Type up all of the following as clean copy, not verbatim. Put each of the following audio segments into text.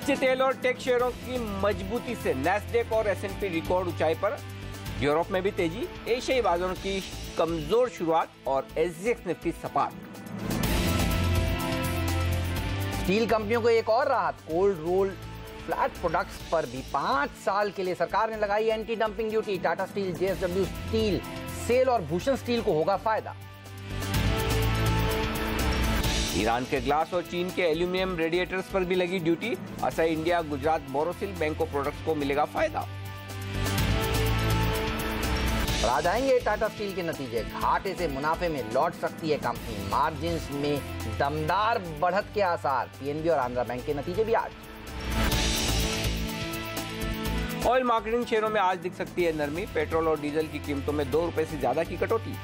कच्चे तेल और टेक शेयरों की मजबूती से नैस्डैक और S&P रिकॉर्ड ऊंचाई पर। यूरोप में भी तेजी, एशियाई बाजारों की कमजोर शुरुआत और SGX निफ्टी सपाट। स्टील कंपनियों को एक और राहत, कोल्ड रोल फ्लैट प्रोडक्ट्स पर भी 5 साल के लिए सरकार ने लगाई anti dumping duty. Tata steel, JSW steel, SAIL और भूषण स्टील को होगा फायदा। ईरान के ग्लास और चीन के एल्यूमिनियम रेडिएटर्स पर भी लगी duty. Acai India, Gujarat Borosil बैंको प्रोडक्ट्स को मिलेगा फायदा। आ जाएंगे टाटा स्टील के नतीजे, घाटे से मुनाफे में लौट सकती है कंपनी, मार्जिन्स में दमदार बढ़त के आसार। PNB और आंध्रा बैंक के नतीजे भी आज। ऑयल मार्केटिंग शेयरों में आज दिख सकती है नरमी, पेट्रोल और डीजल की कीमतों में 2 रुपए से ज्यादा की कटौती।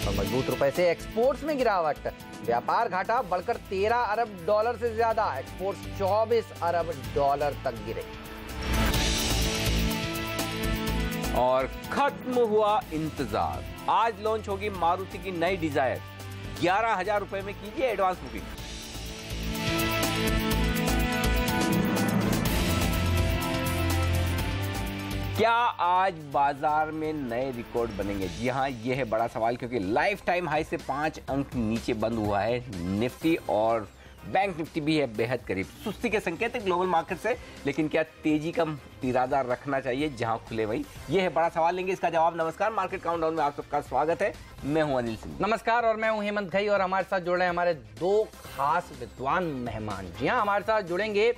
और मजबूत रुपए से एक्सपोर्ट्स में गिरावट, व्यापार घाटा बढ़कर $13 अरब से ज्यादा, एक्सपोर्ट्स $24 अरब तक गिरे। और खत्म हुआ इंतजार, आज लॉन्च होगी मारुति की नई डिजायर। 11,000 रुपए में कीजिए एडवांस बुकिंग। क्या आज बाजार में नए रिकॉर्ड बनेंगे? जी हां, यह है बड़ा सवाल, क्योंकि लाइफ टाइम हाई से 5 अंक नीचे बंद हुआ है निफ्टी और बैंक निफ्टी भी है बेहद करीब। सुस्ती के संकेत है ग्लोबल मार्केट से, लेकिन क्या तेजी का इरादा रखना चाहिए? जहां खुले वहीं, यह है बड़ा सवाल, लेंगे इसका जवाब। नमस्कार, मार्केट काउंटडाउन में आप सबका स्वागत है। मैं हूं अनिल सिंह। नमस्कार, और मैं हूं हेमंत घई, और हमारे साथ जुड़ रहे हैं हमारे 2 खास विद्वान मेहमान। जी हाँ, हमारे साथ जुड़ेंगे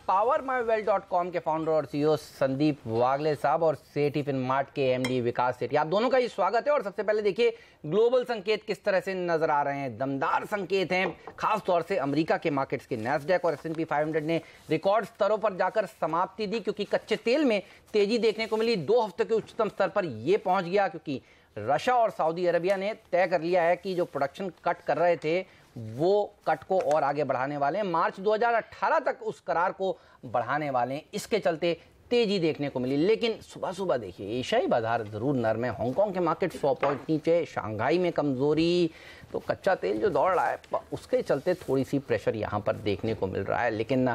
powermywealth.com के फाउंडर और CEO संदीप वागले साहब और सेठी फिनमार्ट के MD विकास सेठी। आप दोनों का ही स्वागत है। और सबसे पहले देखिए ग्लोबल संकेत किस तरह से नजर आ रहे हैं। दमदार संकेत हैं, खास तौर से अमेरिका के मार्केट्स के। नैस्डैक और S&P 500 ने रिकॉर्ड स्तरों पर जाकर समाप्ति दी, क्योंकि कच्चे तेल में तेजी देखने को मिली। 2 हफ्ते के उच्चतम स्तर पर यह पहुंच गया, क्योंकि रशिया और सऊदी अरबिया ने तय कर लिया है कि जो प्रोडक्शन कट कर रहे थे वो कट को और आगे बढ़ाने वाले हैं। मार्च 2018 तक उस करार को बढ़ाने वाले हैं। इसके चलते तेजी देखने को मिली। लेकिन सुबह सुबह देखिए एशियाई बाजार जरूर नरम है। हांगकांग के मार्केट 100 पॉइंट नीचे, शंघाई में कमजोरी, तो कच्चा तेल जो दौड़ रहा है उसके चलते थोड़ी सी प्रेशर यहाँ पर देखने को मिल रहा है। लेकिन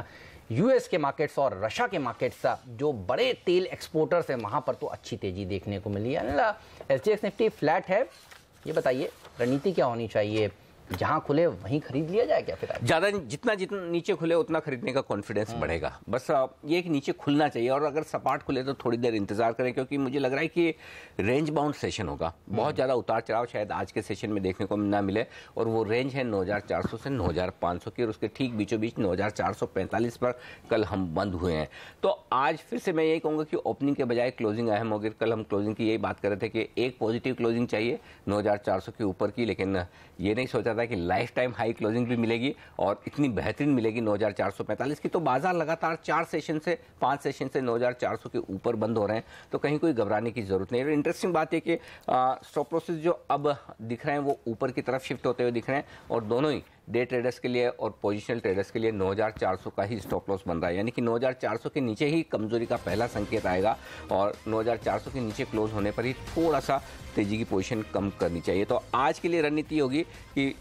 US के मार्केट्स और रशिया के मार्केट्स जो बड़े तेल एक्सपोर्टर्स हैं वहाँ पर तो अच्छी तेजी देखने को मिली है। SGX निफ्टी फ्लैट है। ये बताइए रणनीति क्या होनी चाहिए? जहां खुले वहीं खरीद लिया जाए क्या? फिर ज्यादा जितना नीचे खुले उतना खरीदने का कॉन्फिडेंस बढ़ेगा। बस ये कि नीचे खुलना चाहिए, और अगर सपाट खुले तो थोड़ी देर इंतजार करें, क्योंकि मुझे लग रहा है कि रेंज बाउंड सेशन होगा। बहुत ज्यादा उतार चढ़ाव शायद आज के सेशन में देखने को ना मिले, और वो रेंज है 9,400 से 9,500 की, और उसके ठीक बीचों बीच 9,445 पर कल हम बंद हुए हैं। तो आज फिर से मैं यही कहूंगा कि ओपनिंग के बजाय क्लोजिंग अहम होगी। कल हम क्लोजिंग की यही बात कर रहे थे कि एक पॉजिटिव क्लोजिंग चाहिए 9,400 के ऊपर की, लेकिन ये नहीं सोचा कि लाइफ टाइम हाई क्लोजिंग भी मिलेगी और इतनी बेहतरीन मिलेगी 9,445 की। तो बाजार लगातार 4 सेशन से 5 सेशन से 9,400 के ऊपर बंद हो रहे हैं, तो कहीं कोई घबराने की जरूरत नहीं है। इंटरेस्टिंग बात है कि स्टॉप लॉसेस जो अब दिख रहे हैं वो ऊपर की तरफ शिफ्ट होते हुए दिख रहे हैं, और दोनों ही डे ट्रेडर्स के लिए और पोजिशनल ट्रेडर्स के लिए 9,400 का ही स्टॉप लॉस बन रहा है। यानी कि 9,400 के नीचे ही कमजोरी का पहला संकेत आएगा, और 9,400 के नीचे क्लोज होने पर ही थोड़ा सा तेजी की पोजीशन कम करनी चाहिए। तो आज के लिए रणनीति होगी कि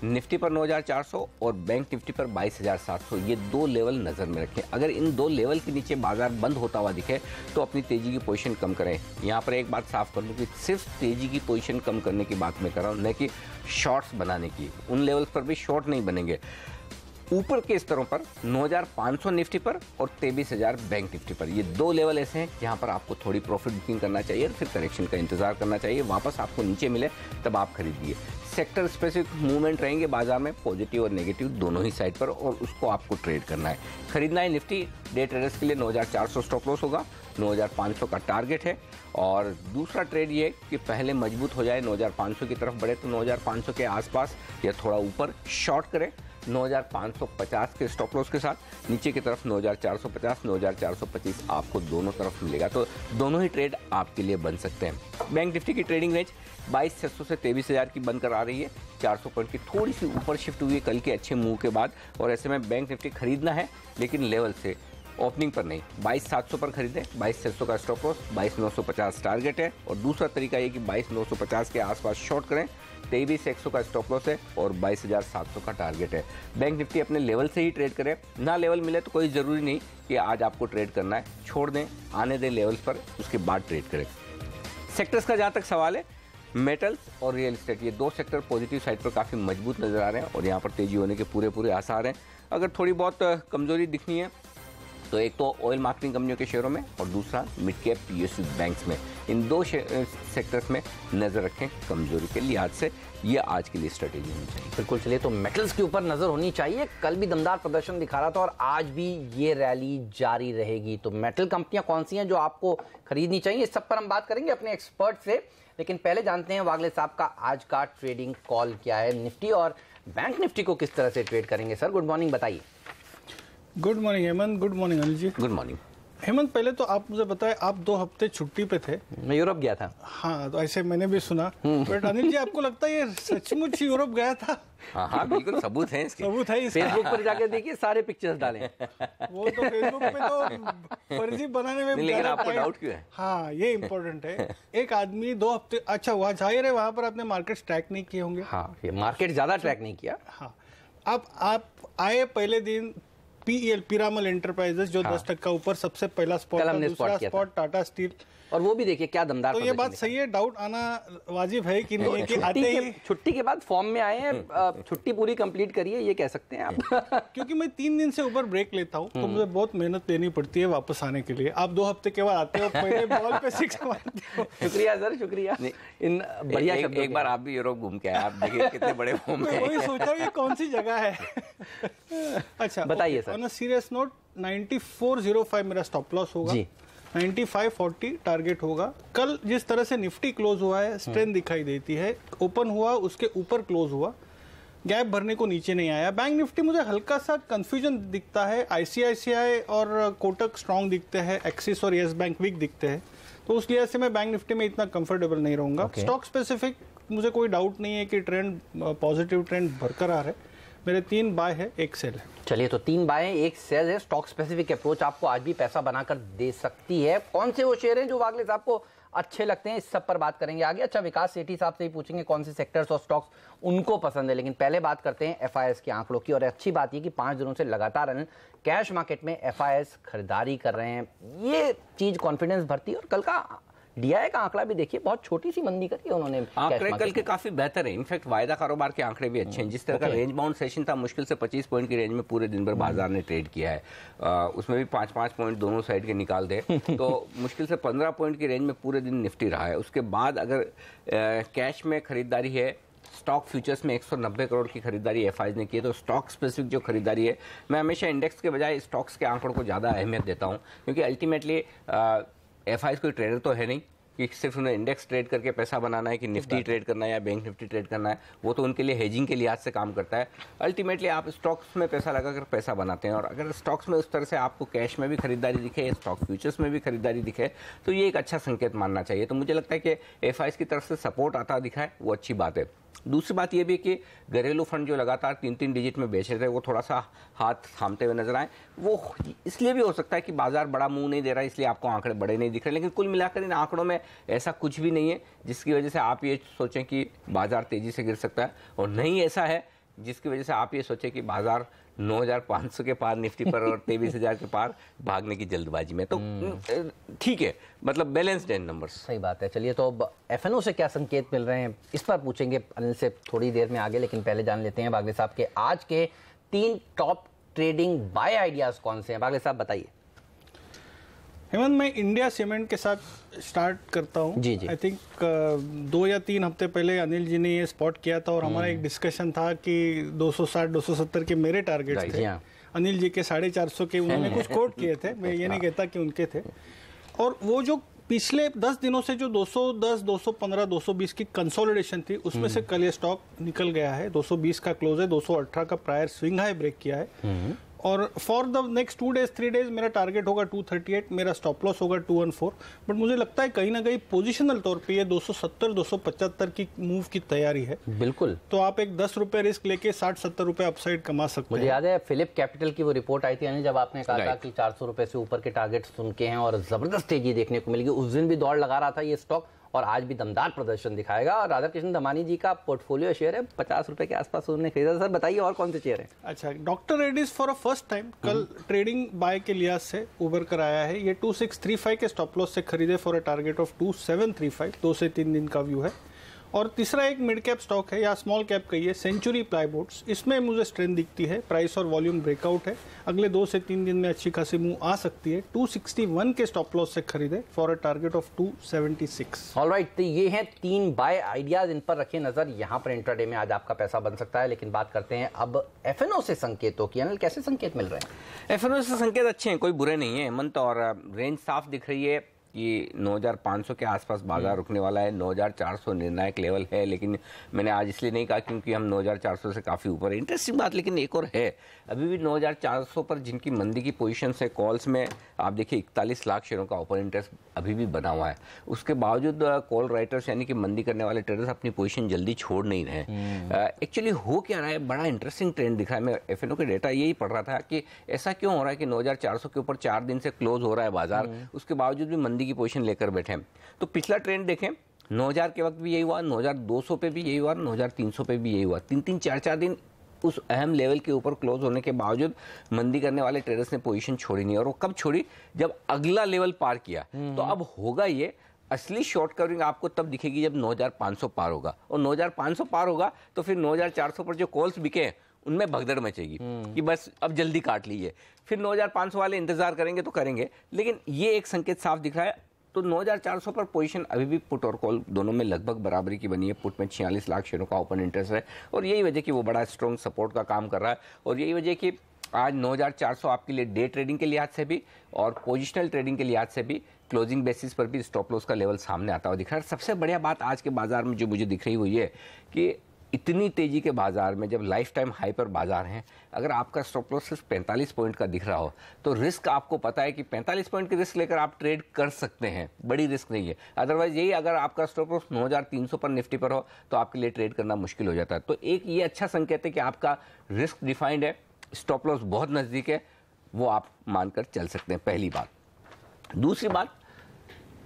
निफ्टी पर 9,400 और बैंक निफ्टी पर 22,700, ये 2 लेवल नज़र में रखें। अगर इन 2 लेवल के नीचे बाजार बंद होता हुआ दिखे तो अपनी तेजी की पोजीशन कम करें। यहाँ पर एक बात साफ कर दूँ कि सिर्फ तेजी की पोजीशन कम करने की बात मैं कर रहा हूँ, न कि शॉर्ट्स बनाने की। उन लेवल्स पर भी शॉर्ट नहीं बनेंगे। ऊपर के स्तरों पर 9,500 निफ्टी पर और 23,000 बैंक निफ्टी पर, ये 2 लेवल ऐसे हैं जहां पर आपको थोड़ी प्रॉफिट बुकिंग करना चाहिए, फिर करेक्शन का इंतजार करना चाहिए। वापस आपको नीचे मिले तब आप खरीदिए। सेक्टर स्पेसिफिक मूवमेंट रहेंगे बाजार में, पॉजिटिव और नेगेटिव दोनों ही साइड पर, और उसको आपको ट्रेड करना है। खरीदना है निफ्टी डे ट्रेडर्स के लिए 9,400 स्टॉप लॉस होगा, 9,500 का टारगेट है। और दूसरा ट्रेड ये कि पहले मजबूत हो जाए, 9,500 की तरफ बढ़े तो 9,500 के आसपास या थोड़ा ऊपर शॉर्ट करें 9,550 के स्टॉप लॉस के साथ। नीचे की तरफ 9,450, 9,425 आपको दोनों तरफ मिलेगा, तो दोनों ही ट्रेड आपके लिए बन सकते हैं। बैंक निफ्टी की ट्रेडिंग रेंज 22,600 से 23,000 की बनकर आ रही है। 400 पॉइंट की थोड़ी सी ऊपर शिफ्ट हुई है कल के अच्छे मूव के बाद, और ऐसे में बैंक निफ्टी खरीदना है, लेकिन लेवल से ओपनिंग पर नहीं। 22,700 पर खरीदें, 22,600 का स्टॉप लॉस, 22,950 टारगेट है। और दूसरा तरीका ये कि 22,950 के आसपास शॉर्ट करें, 23,100 का स्टॉप लॉस है और 22,700 का टारगेट है। बैंक निफ्टी अपने लेवल से ही ट्रेड करे, ना लेवल मिले तो कोई ज़रूरी नहीं कि आज आपको ट्रेड करना है, छोड़ दें, आने दें लेवल्स पर, उसके बाद ट्रेड करें। सेक्टर्स का जहाँ तक सवाल है, मेटल्स और रियल एस्टेट, ये दो सेक्टर पॉजिटिव साइड पर काफ़ी मजबूत नज़र आ रहे हैं और यहाँ पर तेज़ी होने के पूरे आसार हैं। अगर थोड़ी बहुत कमजोरी दिखनी है तो एक तो ऑयल मार्केटिंग कंपनियों के शेयरों में और दूसरा मिड कैप PSU बैंक्स में, इन दो सेक्टर्स में नज़र रखें कमजोरी के लिहाज से। ये आज के लिए स्ट्रेटेजी होनी चाहिए। बिल्कुल, चलिए तो मेटल्स के ऊपर नजर होनी चाहिए। कल भी दमदार प्रदर्शन दिखा रहा था और आज भी ये रैली जारी रहेगी। तो मेटल कंपनियां कौन सी हैं जो आपको खरीदनी चाहिए, इस सब पर हम बात करेंगे अपने एक्सपर्ट से। लेकिन पहले जानते हैं वागले साहब का आज का ट्रेडिंग कॉल क्या है। निफ्टी और बैंक निफ्टी को किस तरह से ट्रेड करेंगे सर? गुड मॉर्निंग, बताइए। Good morning Hemant, good morning Anil ji. Good morning Hemant, पहले तो आप मुझे बताएं, आप 2 हफ्ते छुट्टी पे थे। मैं यूरोप गया था। हाँ, तो ऐसे मैंने भी सुना। बट अनिल जी, आपको लगता है ये सचमुच यूरोप गया था? हाँ, बिल्कुल सबूत है इसके। सबूत है इसका। फेसबुक पर जाकर देखिए, सारे पिक्चर्स डालें। वो तो फेसबुक पे तो फर्जी बनाने में लेकिन ज़्यादा आपको टाइम- डाउट क्यों है? हाँ, ये इम्पोर्टेंट है। एक आदमी 2 हफ्ते, अच्छा हुआ जाहिर है वहां पर आपने मार्केट ट्रैक नहीं किए होंगे। हाँ, ये मार्केट ज्यादा ट्रैक नहीं किया। हाँ, अब आप आए पहले दिन, PEL पिरामल एंटरप्राइजेस जो 10% ऊपर सबसे पहला स्पॉट कल था, हमने दूसरा spot किया था। Spot Tata steel. और वो भी देखिए क्या दमदार तो ये प्रदर्शन बात दिखा। सही है, डाउट आना वाजिब है कि नहीं है कि आते ही, छुट्टी के बाद फॉर्म में आए हैं, छुट्टी पूरी कंप्लीट करिए, ये कह सकते हैं आप। क्योंकि मैं 3 दिन से ऊपर ब्रेक लेता हूँ तो मुझे बहुत मेहनत लेनी पड़ती है वापस आने के लिए। आप 2 हफ्ते के बाद आते हो, पहले बॉल पे 6 मारते हो। शुक्रिया सर, शुक्रिया इन बढ़िया शब्दों एक बार आप भी यूरोप घूम के आए, आप देखिए कितने बड़े फॉर्म मैं में। वही सोचा ये कौन सी जगह है। अच्छा, बताइए sir. On a serious note, 9405 मेरा स्टॉप लॉस होगा जी। 9540 टारगेट होगा। कल जिस तरह से निफ्टी क्लोज हुआ है, स्ट्रेंथ दिखाई देती है। ओपन हुआ, उसके ऊपर क्लोज हुआ, गैप भरने को नीचे नहीं आया। बैंक निफ्टी मुझे हल्का सा कंफ्यूजन दिखता है। ICICI और कोटक स्ट्रांग दिखते हैं, एक्सिस और येस बैंक वीक दिखते हैं। तो उस लिहाज से मैं बैंक निफ्टी में इतना कंफर्टेबल नहीं रहूंगा। स्टॉक स्पेसिफिक मुझे कोई डाउट नहीं है कि ट्रेंड, पॉजिटिव ट्रेंड बरकरार है। मेरे 3 बाय है, 1 सेल है। चलिए, तो 3 बाय 1 शेयर है। स्टॉक स्पेसिफिक अप्रोच आपको आज भी पैसा बनाकर दे सकती है। कौन से वो शेयर हैं जो वागले साहब को अच्छे लगते हैं, इस सब पर बात करेंगे आगे। अच्छा, विकास सेठी साहब से ही पूछेंगे कौन से सेक्टर्स और स्टॉक्स उनको पसंद है। लेकिन पहले बात करते हैं FIS के आंकड़ों की। और अच्छी बात ये कि 5 दिनों से लगातार कैश मार्केट में FIS खरीदारी कर रहे हैं। ये चीज कॉन्फिडेंस भरती है। और कल का DI का आंकड़ा भी देखिए, बहुत छोटी सी मंदी करी है उन्होंने। आंकड़े कल के काफी बेहतर है। इनफैक्ट वायदा कारोबार के आंकड़े भी अच्छे हैं। जिस तरह का रेंज बाउंड सेशन था, मुश्किल से 25 पॉइंट की रेंज में पूरे दिन भर बाजार ने ट्रेड किया है। उसमें भी 5-5 पॉइंट दोनों साइड के निकाल दे तो मुश्किल से 15 पॉइंट की रेंज में पूरे दिन निफ्टी रहा है। उसके बाद अगर कैश में खरीदारी है, स्टॉक फ्यूचर्स में 190 करोड़ की खरीदारी FIs ने की है। तो स्टॉक स्पेसिफिक जो खरीदारी है, मैं हमेशा इंडेक्स के बजाय स्टॉक्स के आंकड़ों को ज़्यादा अहमियत देता हूँ, क्योंकि अल्टीमेटली FIs कोई ट्रेडर तो है नहीं कि सिर्फ उन्हें इंडेक्स ट्रेड करके पैसा बनाना है, कि निफ्टी ट्रेड करना है या बैंक निफ्टी ट्रेड करना है। वो तो उनके लिए हेजिंग के लिहाज से काम करता है। अल्टीमेटली आप स्टॉक्स में पैसा लगाकर पैसा बनाते हैं। और अगर स्टॉक्स में उस तरह से आपको कैश में भी खरीदारी दिखे, स्टॉक फ्यूचर्स में भी खरीदारी दिखे, तो ये एक अच्छा संकेत मानना चाहिए। तो मुझे लगता है कि FIs की तरफ से सपोर्ट आता दिखा है, वो अच्छी बात है। दूसरी बात यह भी कि घरेलू फंड जो लगातार 3-3 डिजिट में बेच रहे थे, वो थोड़ा सा हाथ थामते हुए नजर आए। वो इसलिए भी हो सकता है कि बाजार बड़ा मुंह नहीं दे रहा है, इसलिए आपको आंकड़े बड़े नहीं दिख रहे। लेकिन कुल मिलाकर इन आंकड़ों में ऐसा कुछ भी नहीं है जिसकी वजह से आप ये सोचें कि बाजार तेजी से गिर सकता है, और नहीं ऐसा है जिसकी वजह से आप ये सोचें कि बाजार 9,500 के पार निफ्टी पर और 23,000 के पार भागने की जल्दबाजी में। तो ठीक है, मतलब बैलेंस्ड है नंबर्स। सही बात है। चलिए, तो अब FNO से क्या संकेत मिल रहे हैं, इस पर पूछेंगे अनिल से थोड़ी देर में आगे। लेकिन पहले जान लेते हैं वागले साहब के आज के 3 टॉप ट्रेडिंग बाय आइडियाज कौन से हैं। वागले साहब बताइए। हेमंत, मैं इंडिया सीमेंट के साथ स्टार्ट करता हूँ। जी जी। आई थिंक 2 या 3 हफ्ते पहले अनिल जी ने ये स्पॉट किया था और हमारा एक डिस्कशन था कि 260-270 के मेरे टारगेट्स जी थे। हाँ। अनिल जी के 450 के उन्होंने कुछ कोट किए थे, मैं ये नहीं कहता कि उनके थे। और वो जो पिछले 10 दिनों से जो 210, 215, 220 की कंसोलिडेशन थी, उसमें से कल ये स्टॉक निकल गया है। 220 का क्लोज है, 218 का प्रायर स्विंग हाई ब्रेक किया है। और for the next 2 days 3 days मेरा टारगेट होगा 238, मेरा स्टॉप लॉस होगा 214। बट मुझे लगता है कहीं ना कहीं पोजिशनल तौर पे ये 270, 275 की मूव की तैयारी है। बिल्कुल। तो आप एक 10 रुपए रिस्क लेके 60-70 रुपए अपसाइड कमा सकते मुझे हैं। याद है फिलिप कैपिटल की वो रिपोर्ट आई थी जब आपने कहा था कि 400 रुपए से ऊपर के टारगेट सुन के हैं और जबरदस्त तेजी देखने को मिलेगी। उस दिन भी दौड़ लगा रहा था ये स्टॉक और आज भी दमदार प्रदर्शन दिखाएगा। और राधा कृष्ण दमानी जी का पोर्टफोलियो शेयर है 50 रुपए के आसपास उन्होंने खरीदा। सर बताइए और कौन से शेयर है? अच्छा, doctor Reddy's for a first time कल ट्रेडिंग बाय के लिहाज से उभर कर आया है। ये 2635 के स्टॉप लॉस से खरीदे फॉर अ टारगेट ऑफ 2735, 2 से 3 दिन का व्यू है। और तीसरा एक मिड कैप स्टॉक है या स्मॉल कैप कहिए, सेंचुरी प्लाईबोर्ड्स। इसमें मुझे स्ट्रेंथ दिखती है, प्राइस और वॉल्यूम ब्रेकआउट है, अगले 2 से 3 दिन में अच्छी खासी मूव आ सकती है। 261 के स्टॉप लॉस से खरीदे for a target of 276। Alright, तो ये हैं 3 बाय आइडियाज, इन पर रखिए नजर। यहाँ पर इंट्राडे में आज आपका पैसा बन सकता है। लेकिन बात करते हैं अब एफएनओ से संकेतों की। अनिल, कैसे संकेत मिल रहे हैं? एफएनओ से संकेत अच्छे हैं, कोई बुरे नहीं है हेमंत, और रेंज साफ दिख रही है कि 9500 के आसपास बाजार रुकने वाला है। 9400 निर्णायक लेवल है, लेकिन मैंने आज इसलिए नहीं कहा क्योंकि हम 9400 से काफ़ी ऊपर है। इंटरेस्टिंग बात लेकिन एक और है, अभी भी 9400 पर जिनकी मंदी की पोजीशन है कॉल्स में, आप देखिए 41 लाख शेयरों का ओपन इंटरेस्ट अभी भी बना हुआ है। उसके बावजूद कॉल राइटर्स यानी कि मंदी करने वाले ट्रेडर्स अपनी पोजीशन जल्दी छोड़ नहीं रहे। एक्चुअली हो क्या रहा है, बड़ा इंटरेस्टिंग ट्रेंड दिख रहा है। मैं एफएनओ के डेटा यही पढ़ रहा था कि ऐसा क्यों हो रहा है कि 9400 के ऊपर 4 दिन से क्लोज हो रहा है बाजार, उसके बावजूद भी मंदी की पोजीशन लेकर बैठे हैं। तो पिछला ट्रेंड देखें, 9000 के वक्त भी यही हुआ, 9200 पे भी यही हुआ, 9300 पे भी यही हुआ। 3-3, 4-4 दिन उस अहम लेवल के ऊपर क्लोज होने के बावजूद मंदी करने वाले ट्रेडर्स ने पोजीशन छोड़ी नहीं। और वो कब छोड़ी? जब अगला लेवल पार किया। तो अब होगा ये, असली शॉर्ट कवरिंग आपको तब दिखेगी जब 9500 पार होगा, और 9500 पार होगा तो फिर 9400 पर जो कॉल्स बिके हैं उनमें भगदड़ मचेगी कि बस अब जल्दी काट लीजिए। फिर 9500 वाले इंतजार करेंगे तो करेंगे, लेकिन ये एक संकेत साफ दिख रहा है। तो 9400 पर पोजीशन अभी भी पुट और कॉल दोनों में लगभग बराबरी की बनी है। पुट में 46 लाख शेयरों का ओपन इंटरेस्ट है, और यही वजह कि वो बड़ा स्ट्रॉन्ग सपोर्ट का काम कर रहा है। और यही वजह कि आज 9400 आपके लिए डे ट्रेडिंग के लिहाज से भी और पोजिशनल ट्रेडिंग के लिहाज से भी क्लोजिंग बेसिस पर भी स्टॉप लॉस का लेवल सामने आता हुआ दिख रहा है। सबसे बढ़िया बात आज के बाजार में जो मुझे दिख रही हुई है कि इतनी तेजी के बाजार में, जब लाइफ टाइम हाई पर बाजार हैं, अगर आपका स्टॉप लॉस सिर्फ 45 पॉइंट का दिख रहा हो तो रिस्क आपको पता है कि 45 पॉइंट की रिस्क लेकर आप ट्रेड कर सकते हैं, बड़ी रिस्क नहीं है। अदरवाइज यही अगर आपका स्टॉप लॉस 9300 पर निफ्टी पर हो तो आपके लिए ट्रेड करना मुश्किल हो जाता है। तो एक ये अच्छा संकेत है कि आपका रिस्क डिफाइंड है, स्टॉप लॉस बहुत नज़दीक है, वो आप मानकर चल सकते हैं, पहली बात। दूसरी बात,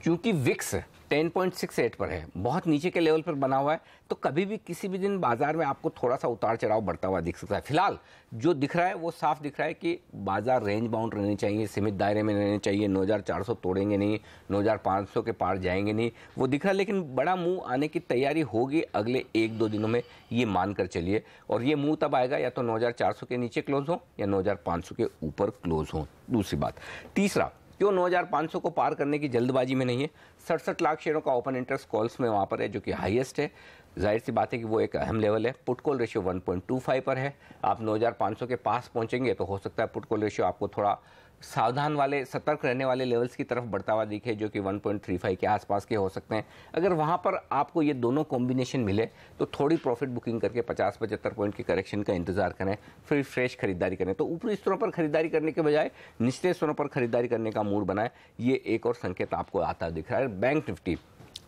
चूंकि विक्स 10.68 पर है, बहुत नीचे के लेवल पर बना हुआ है, तो कभी भी किसी भी दिन बाजार में आपको थोड़ा सा उतार चढ़ाव बढ़ता हुआ दिख सकता है। फिलहाल जो दिख रहा है वो साफ दिख रहा है कि बाजार रेंज बाउंड रहने चाहिए, सीमित दायरे में रहने चाहिए। 9400 तोड़ेंगे नहीं, 9500 के पार जाएंगे नहीं, वो दिख रहा है। लेकिन बड़ा मूव आने की तैयारी होगी अगले 1-2 दिनों में, ये मानकर चलिए। और ये मूव तब आएगा या तो 9400 के नीचे क्लोज हो या 9500 के ऊपर क्लोज हो। दूसरी बात। तीसरा, क्यों 9500 को पार करने की जल्दबाजी में नहीं है? 67 लाख शेयरों का ओपन इंटरेस्ट कॉल्स में वहाँ पर है, जो कि हाईएस्ट है। जाहिर सी बात है कि वो एक अहम लेवल है। पुट कॉल रेशियो 1.25 पर है। आप 9500 के पास पहुँचेंगे तो हो सकता है पुट कॉल रेशियो आपको थोड़ा सावधान वाले, सतर्क रहने वाले लेवल्स की तरफ बढ़ता हुआ दिखे, जो कि 1.35 के आसपास के हो सकते हैं। अगर वहाँ पर आपको ये दोनों कॉम्बिनेशन मिले तो थोड़ी प्रॉफिट बुकिंग करके 50-75 पॉइंट की करेक्शन का इंतजार करें, फिर फ्रेश खरीदारी करें। तो ऊपरी स्तरों पर खरीदारी करने के बजाय निचले स्तरों पर खरीदारी करने का मूड बनाए, ये एक और संकेत आपको आता दिख रहा है। बैंक निफ्टी,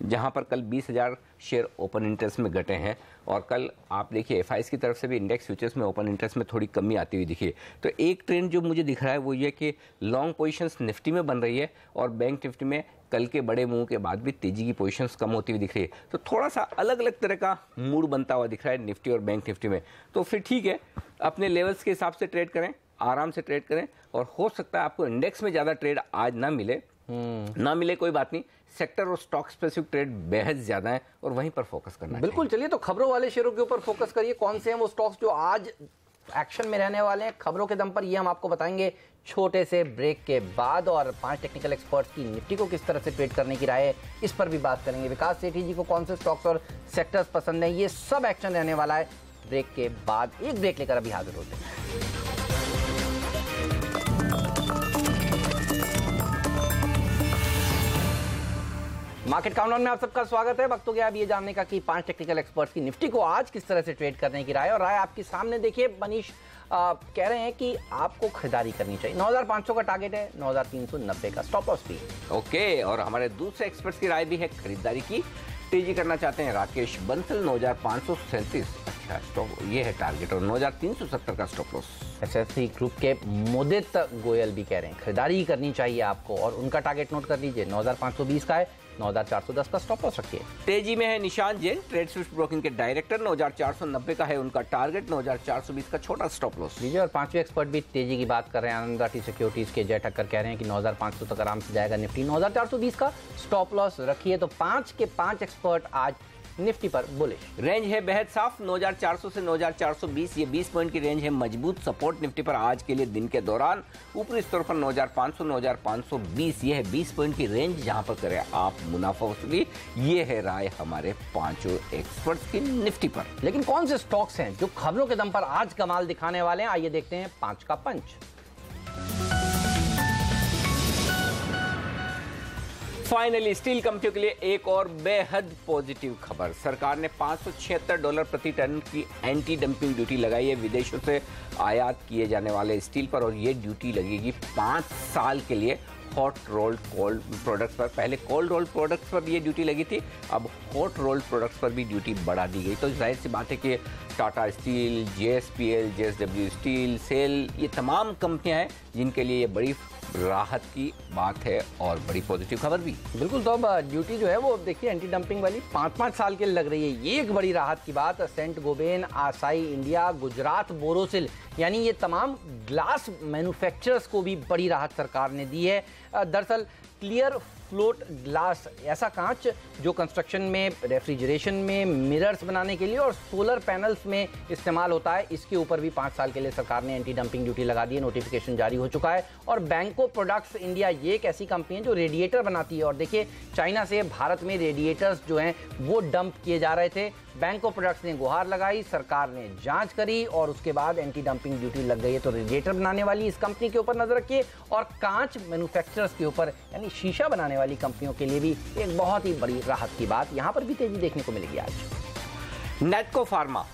जहां पर कल 20,000 शेयर ओपन इंटरेस्ट में घटे हैं, और कल आप देखिए एफआईएस की तरफ से भी इंडेक्स फ्यूचर्स में ओपन इंटरेस्ट में थोड़ी कमी आती हुई दिखी। तो एक ट्रेंड जो मुझे दिख रहा है वो ये कि लॉन्ग पोजीशंस निफ्टी में बन रही है, और बैंक निफ्टी में कल के बड़े मूव के बाद भी तेजी की पोजीशंस कम होती हुई दिख रही है। तो थोड़ा सा अलग अलग तरह का मूड बनता हुआ दिख रहा है निफ्टी और बैंक निफ्टी में। तो फिर ठीक है, अपने लेवल्स के हिसाब से ट्रेड करें, आराम से ट्रेड करें, और हो सकता है आपको इंडेक्स में ज़्यादा ट्रेड आज ना मिले कोई बात नहीं, सेक्टर और स्टॉक स्पेसिफिक ट्रेड बेहद ज्यादा है और वहीं पर फोकस करना है। बिल्कुल, चलिए तो खबरों वाले शेयरों के ऊपर फोकस करिए। कौन से हैं वो स्टॉक्स जो आज एक्शन में रहने वाले हैं खबरों के दम पर, ये हम आपको बताएंगे छोटे से ब्रेक के बाद। और 5 टेक्निकल एक्सपर्ट्स की निफ्टी को किस तरह से ट्रेड करने की राय है, इस पर भी बात करेंगे। विकास सेठी जी को कौन से स्टॉक्स और सेक्टर्स पसंद है, ये सब एक्शन रहने वाला है ब्रेक के बाद। एक ब्रेक लेकर अभी हाजिर होते हैं। मार्केट काउंटडाउन में आप सबका स्वागत है। वक्त हो गया अब ये जानने का कि 5 टेक्निकल एक्सपर्ट्स की निफ्टी को आज किस तरह से ट्रेड करने की राय, और राय आपके सामने देखिए। मनीष कह रहे हैं कि आपको खरीदारी करनी चाहिए। 9500 का टारगेट है, 9390 का स्टॉप लॉस भी। ओके, और हमारे दूसरे एक्सपर्ट्स की राय भी है खरीदारी की, तेजी करना चाहते हैं राकेश बंसल 9537 अच्छा स्टॉप ये है टारगेट और 9370 का स्टॉप लॉस। एसएससी ग्रुप के मुदित गोयल भी कह रहे हैं खरीदारी ही करनी चाहिए आपको, और उनका टारगेट नोट कर लीजिए 9520 का है, 9410 का स्टॉप लॉस रखिए। तेजी में है निशान जैन, ट्रेड स्विफ्ट ब्रोकिंग के डायरेक्टर, 9490 का है उनका टारगेट, 9420 का छोटा स्टॉप लॉस लीजिए। और पांचवें एक्सपर्ट भी तेजी की बात कर रहे हैं, आनंद राठी सिक्योरिटीज के जय ठक्कर कह रहे हैं कि 9500 तक आराम से जाएगा निफ्टी, 9420 का स्टॉप लॉस रखिए। तो 5 के 5 एक्सपर्ट आज निफ्टी पर बुलिश। रेंज है बेहद साफ 9400 से 9420, ये 20 पॉइंट की रेंज है, मजबूत सपोर्ट निफ्टी पर आज के लिए दिन के दौरान। ऊपरी स्तर पर 9500 9520, ये है 20 पॉइंट की रेंज जहां पर करें आप मुनाफा वसूली। ये है राय हमारे पांचों एक्सपर्ट्स की निफ्टी पर। लेकिन कौन से स्टॉक्स हैं जो खबरों के दम पर आज कमाल दिखाने वाले हैं, आइए देखते हैं 5 का पंच। फाइनली स्टील कंपनियों के लिए एक और बेहद पॉजिटिव खबर। सरकार ने $576 प्रति टन की एंटी डंपिंग ड्यूटी लगाई है विदेशों से आयात किए जाने वाले स्टील पर, और ये ड्यूटी लगेगी 5 साल के लिए हॉट रोल्ड कोल्ड प्रोडक्ट्स पर। पहले कोल्ड रोल्ड प्रोडक्ट्स पर भी ये ड्यूटी लगी थी, अब हॉट रोल्ड प्रोडक्ट्स पर भी ड्यूटी बढ़ा दी गई। तो जाहिर सी बात है कि Tata steel, JSPL, JSW steel, SAIL, ये तमाम कंपनियां हैं जिनके लिए ये बड़ी राहत की बात है और बड़ी पॉजिटिव खबर भी। बिल्कुल। तो अब ड्यूटी जो है वो देखिए एंटी डंपिंग वाली 5-5 साल के लिए लग रही है, ये एक बड़ी राहत की बात। Saint Gobain, आसाई India, Gujarat Borosil, यानी ये तमाम ग्लास मैन्युफैक्चरर्स को भी बड़ी राहत सरकार ने दी है। दरअसल क्लियर फ्लोट ग्लास, ऐसा कांच जो कंस्ट्रक्शन में, रेफ्रिजरेशन में, मिरर्स बनाने के लिए और सोलर पैनल्स में इस्तेमाल होता है, इसके ऊपर भी 5 साल के लिए सरकार ने एंटी डंपिंग ड्यूटी लगा दी है। नोटिफिकेशन जारी हो चुका है। और बैंको प्रोडक्ट्स इंडिया, ये एक ऐसी कंपनी है जो रेडिएटर बनाती है, और देखिए चाइना से भारत में रेडिएटर्स जो हैं वो डंप किए जा रहे थे। बैंको प्रोडक्ट्स ने गुहार लगाई, सरकार ने जांच करी और उसके बाद एंटी डंपिंग ड्यूटी लग गई है। तो रेडिएटर बनाने वाली इस कंपनी के ऊपर नजर रखिए, और कांच मैन्युफैक्चरर्स के ऊपर यानी शीशा बनाने वाली कंपनियों के लिए भी एक बहुत ही बड़ी राहत की बात, यहां पर भी तेजी देखने को मिलेगी आज। नेटको फार्मा,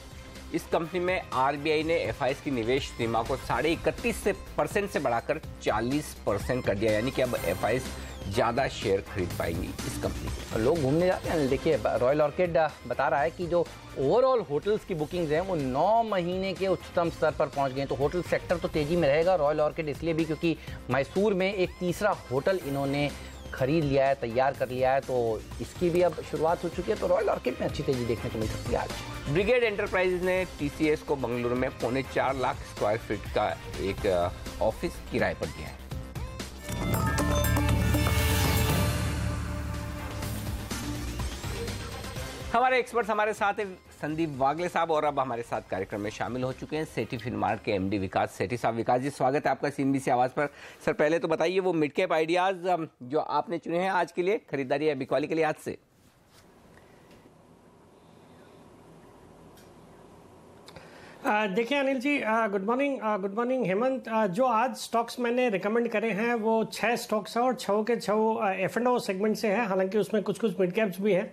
इस कंपनी में RBI ने FIs की निवेश सीमा को 31.5% से बढ़ाकर 40% कर दिया, यानी कि अब FIs ज्यादा शेयर खरीद पाएंगी इस कंपनी के। लोग घूमने जाते हैं, देखिए रॉयल ऑर्किड बता रहा है कि जो ओवरऑल होटल्स की बुकिंग्स हैं वो 9 महीने के उच्चतम स्तर पर पहुंच गए। तो होटल सेक्टर तो तेजी में रहेगा। रॉयल ऑर्किड इसलिए भी क्योंकि मैसूर में एक तीसरा होटल इन्होंने खरीद लिया है, तैयार कर लिया है, तो इसकी भी अब शुरुआत हो चुकी है। तो रॉयल ऑर्किड में अच्छी तेजी देखने को मिल सकती है आज। ब्रिगेड एंटरप्राइजेज ने TCS को बेंगलुरु में 4.25 लाख स्क्वायर फीट का एक ऑफिस किराए पर दिया है। हमारे एक्सपर्ट्स हमारे साथ हैं संदीप वागले साहब, और अब हमारे साथ कार्यक्रम में शामिल हो चुके हैं सेठी फिनमार्ट के MD विकास सेठी साहब। विकास जी, स्वागत है आपका CNBC आवाज पर। सर पहले तो बताइए वो मिड कैप आइडियाज जो आपने चुने हैं आज के लिए खरीदारी या बिकवाली के लिए आज से। देखिए अनिल जी, गुड मॉर्निंग हेमंत। जो आज स्टॉक्स मैंने रिकमेंड करे हैं वो 6 स्टॉक्स हैं और 6 के 6 F&O सेगमेंट से हैं, हालांकि उसमें कुछ मिड कैप्स भी हैं।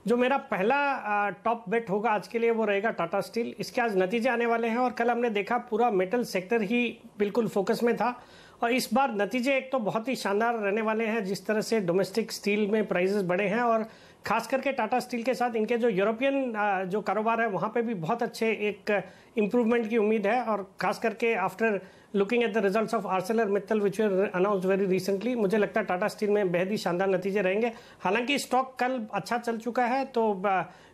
जो मेरा पहला टॉप बेट होगा आज के लिए वो रहेगा टाटा स्टील। इसके आज नतीजे आने वाले हैं, और कल हमने देखा पूरा मेटल सेक्टर ही बिल्कुल फोकस में था, और इस बार नतीजे एक तो बहुत ही शानदार रहने वाले हैं। जिस तरह से डोमेस्टिक स्टील में प्राइसेस बढ़े हैं, और खास करके टाटा स्टील के साथ इनके जो यूरोपियन जो कारोबार है वहाँ पे भी बहुत अच्छे एक इम्प्रूवमेंट की उम्मीद है। और खास करके after looking at the results of ArcelorMittal which were announced very recently, मुझे लगता है टाटा स्टील में बेहद ही शानदार नतीजे रहेंगे। हालांकि स्टॉक कल अच्छा चल चुका है, तो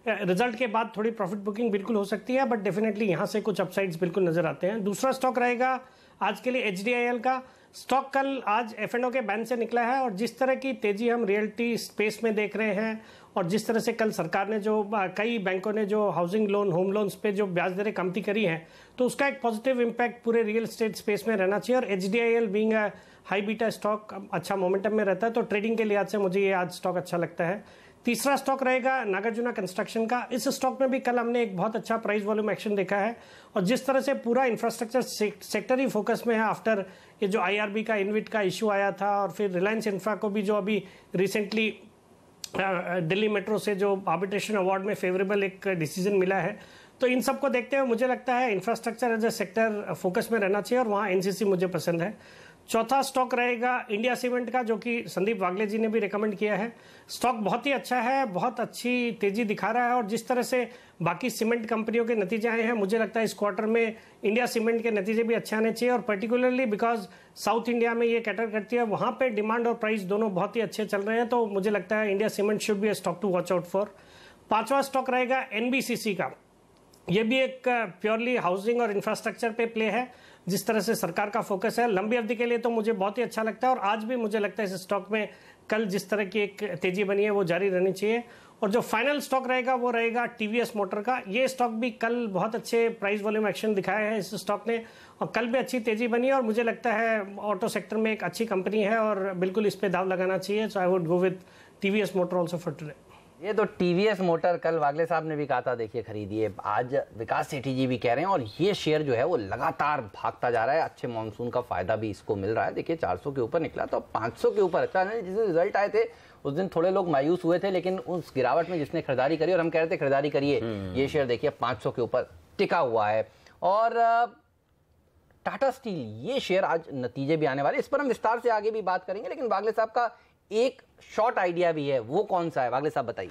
रिजल्ट के बाद थोड़ी प्रॉफिट बुकिंग बिल्कुल हो सकती है, बट डेफिनेटली यहाँ से कुछ अपसाइड्स बिल्कुल नजर आते हैं। दूसरा स्टॉक रहेगा आज के लिए HDIL का। स्टॉक कल आज F&O के बैन से निकला है, और जिस तरह की तेजी हम रियल्टी स्पेस में देख रहे हैं, और जिस तरह से कल सरकार ने जो कई बैंकों ने जो हाउसिंग लोन, होम लोन्स पे जो ब्याज दरें कमती करी हैं, तो उसका एक पॉजिटिव इम्पैक्ट पूरे रियल एस्टेट स्पेस में रहना चाहिए। और HDIL being a high beta stock अच्छा मोमेंटम में रहता है, तो ट्रेडिंग के लिहाज से मुझे ये आज स्टॉक अच्छा लगता है। तीसरा स्टॉक रहेगा नागार्जुना कंस्ट्रक्शन का। इस स्टॉक में भी कल हमने एक बहुत अच्छा प्राइस वॉल्यूम एक्शन देखा है, और जिस तरह से पूरा इंफ्रास्ट्रक्चर सेक्टर ही फोकस में है आफ्टर ये जो IRB का इनविट का इशू आया था, और फिर रिलायंस इंफ्रा को भी जो अभी रिसेंटली दिल्ली मेट्रो से जो आर्बिट्रेशन अवार्ड में फेवरेबल एक डिसीजन मिला है, तो इन सब को देखते हुए मुझे लगता है infrastructure as a sector focus में रहना चाहिए, और वहाँ NCC मुझे पसंद है। चौथा स्टॉक रहेगा इंडिया सीमेंट का, जो कि संदीप वागले जी ने भी रिकमेंड किया है। स्टॉक बहुत ही अच्छा है, बहुत अच्छी तेजी दिखा रहा है और जिस तरह से बाकी सीमेंट कंपनियों के नतीजे आए हैं, मुझे लगता है इस क्वार्टर में इंडिया सीमेंट के नतीजे भी अच्छे आने चाहिए और पर्टिकुलरली बिकॉज साउथ इंडिया में ये कैटर करती है, वहाँ पे डिमांड और प्राइस दोनों बहुत ही अच्छे चल रहे हैं, तो मुझे लगता है India cement should be a stock to watch out for. पांचवा स्टॉक रहेगा एनबीसीसी का। ये भी एक प्योरली हाउसिंग और इंफ्रास्ट्रक्चर पे प्ले है, जिस तरह से सरकार का फोकस है लंबी अवधि के लिए, तो मुझे बहुत ही अच्छा लगता है और आज भी मुझे लगता है इस स्टॉक में कल जिस तरह की एक तेजी बनी है वो जारी रहनी चाहिए। और जो फाइनल स्टॉक रहेगा वो रहेगा टीवीएस मोटर का। ये स्टॉक भी कल बहुत अच्छे प्राइस वॉल्यूम एक्शन दिखाया है इस स्टॉक ने और कल भी अच्छी तेजी बनी है और मुझे लगता है ऑटो सेक्टर में एक अच्छी कंपनी है और बिल्कुल इस पे दाव लगाना चाहिए। So I would go with TVS motor also for today. ये तो टीवीएस मोटर कल वागले साहब ने भी कहा था देखिए खरीदिए, आज विकास सेठी जी भी कह रहे हैं और ये शेयर जो है वो लगातार भागता जा रहा है। अच्छे मानसून का फायदा भी इसको मिल रहा है। देखिए 400 के ऊपर निकला तो 500 के ऊपर अच्छा है। जिस रिजल्ट आए थे उस दिन थोड़े लोग मायूस हुए थे, लेकिन उस गिरावट में जिसने खरीदारी करी और हम कह रहे थे खरीदारी करिए, ये शेयर देखिए 500 के ऊपर टिका हुआ है। और टाटा स्टील ये शेयर आज नतीजे भी आने वाले, इस पर हम विस्तार से आगे भी बात करेंगे, लेकिन वागले साहब का एक शॉर्ट आइडिया भी है, वो कौन सा है वागले साहब बताइए।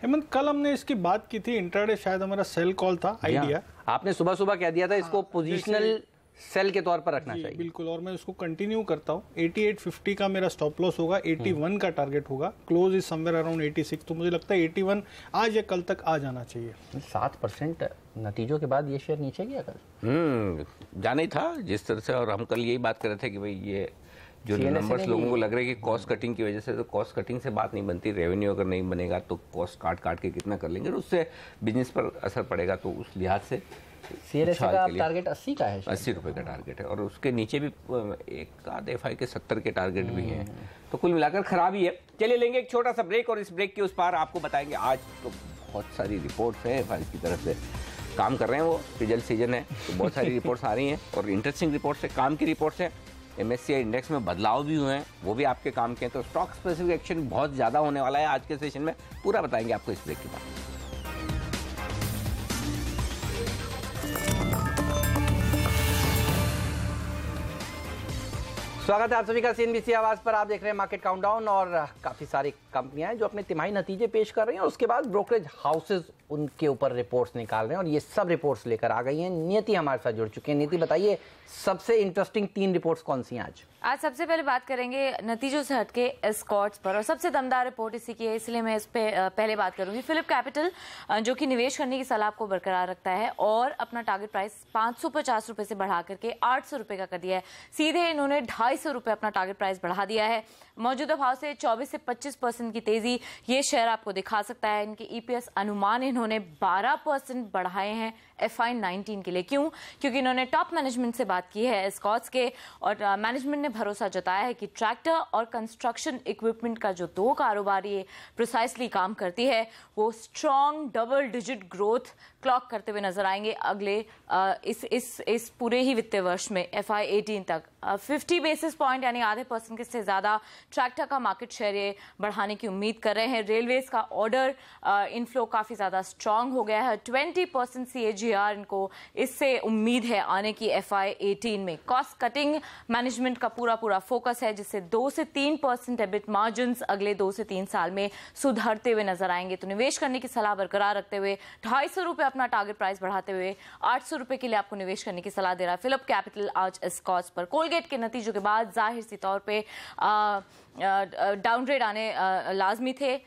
हेमंत, कल हमने इसकी बात की थी, इंट्राडे शायद हमारा सेल कॉल था आइडिया। आपने सुबह सुबह कह दिया था इसको पोजीशनल सेल के तौर पर रखना चाहिए। बिल्कुल, और मैं उसको कंटिन्यू करता हूँ। 8850 का मेरा स्टॉप लॉस होगा, 81 का टारगेट होगा, क्लोज इज समवेयर अराउंड 86, तो मुझे लगता है 81 आज या कल तक आ जाना चाहिए। 7% नतीजों के बाद ये शेयर नीचे गया कल। जाना ही था जिस तरह से, और हम कल यही बात कर रहे थे कि भाई ये जो नंबर्स लोगों को लग रहा है कि कॉस्ट कटिंग की वजह से, तो कॉस्ट कटिंग से बात नहीं बनती। रेवेन्यू अगर नहीं बनेगा तो कॉस्ट काट के कितना कर लेंगे, उससे बिजनेस पर असर पड़ेगा। तो उस लिहाज से सीएलएसए का टारगेट 80 का है, 80 रुपए का टारगेट है और उसके नीचे भी एक आध एफआई के 70 के टारगेट भी हैं। तो कुल मिलाकर खराब ही है। चलिए लेंगे एक छोटा सा ब्रेक और इस ब्रेक के उस पार आपको बताएंगे। आज तो बहुत सारी रिपोर्ट्स हैं एफआई की तरफ से, काम कर रहे हैं वो, रिजल्ट सीजन है तो बहुत सारी रिपोर्ट्स आ रही हैं और इंटरेस्टिंग रिपोर्ट्स है, काम की रिपोर्ट्स हैं। एमएससीआई इंडेक्स में बदलाव भी हुए हैं, वो भी आपके काम के हैं। तो स्टॉक स्पेसिफिक एक्शन बहुत ज़्यादा होने वाला है आज के सेशन में, पूरा बताएंगे आपको इस ब्रेक के बाद। स्वागत है आप सभी का सीएनबीसी आवाज पर। आप देख रहे हैं मार्केट काउंटडाउन और काफी सारी कंपनियां हैं जो अपने तिमाही नतीजे पेश कर रही हैं और उसके बाद ब्रोकरेज हाउसेज उनके ऊपर रिपोर्ट्स निकाल रहे हैं और ये सब रिपोर्ट्स लेकर आ गई हैं। नियति हमारे साथ जुड़ चुके हैं। नियति बताइए सबसे इंटरेस्टिंग 3 रिपोर्ट्स कौन सी हैं आज सबसे पहले बात करेंगे नतीजों से हटके एस्कॉर्ट्स पर और सबसे दमदार रिपोर्ट इसी की है, इसलिए मैं इस पे पहले बात करूंगी। फिलिप कैपिटल जो कि निवेश करने की सलाह को बरकरार रखता है और अपना टारगेट प्राइस 550 रुपए से बढ़ा करके 800 रुपए का कर दिया है। सीधे इन्होंने 250 रुपए अपना टारगेट प्राइस बढ़ा दिया है। मौजूदा भाव से 24 से 25% की तेजी ये शेयर आपको दिखा सकता है। इनके ईपीएस अनुमान इन्होंने 12% बढ़ाए हैं FY 19 के लिए। क्यों? क्योंकि इन्होंने टॉप मैनेजमेंट से बात की है एस्कॉर्ट्स के और मैनेजमेंट ने भरोसा जताया है कि ट्रैक्टर और कंस्ट्रक्शन इक्विपमेंट का जो 2 कारोबार ये प्रिसाइसली काम करती है वो strong double digit growth clock करते हुए नजर आएंगे अगले इस पूरे ही वित्तीय वर्ष में FY 18 तक। 50 बेसिस पॉइंट यानी आधे % से ज्यादा ट्रैक्टर का मार्केट शेयर ये बढ़ाने की उम्मीद कर रहे हैं। रेलवेज का ऑर्डर इनफ्लो काफी ज्यादा स्ट्रांग हो गया है। 20% CAGR इनको इससे उम्मीद है आने की FY 18 में। कॉस्ट कटिंग मैनेजमेंट का पूरा फोकस है जिससे 2 से 3% एबिट मार्जिन अगले 2 से 3 साल में सुधरते हुए नजर आएंगे। तो निवेश करने की सलाह बरकरार रखते हुए 250 रुपए अपना टारगेट प्राइस बढ़ाते हुए 800 रुपए के लिए आपको निवेश करने की सलाह दे रहा है फिलिप कैपिटल आज एस्कॉर्ट्स पर। कोलगेट के नतीजों के बाद जाहिर सी तौर पे डाउनग्रेड आने लाजमी थे।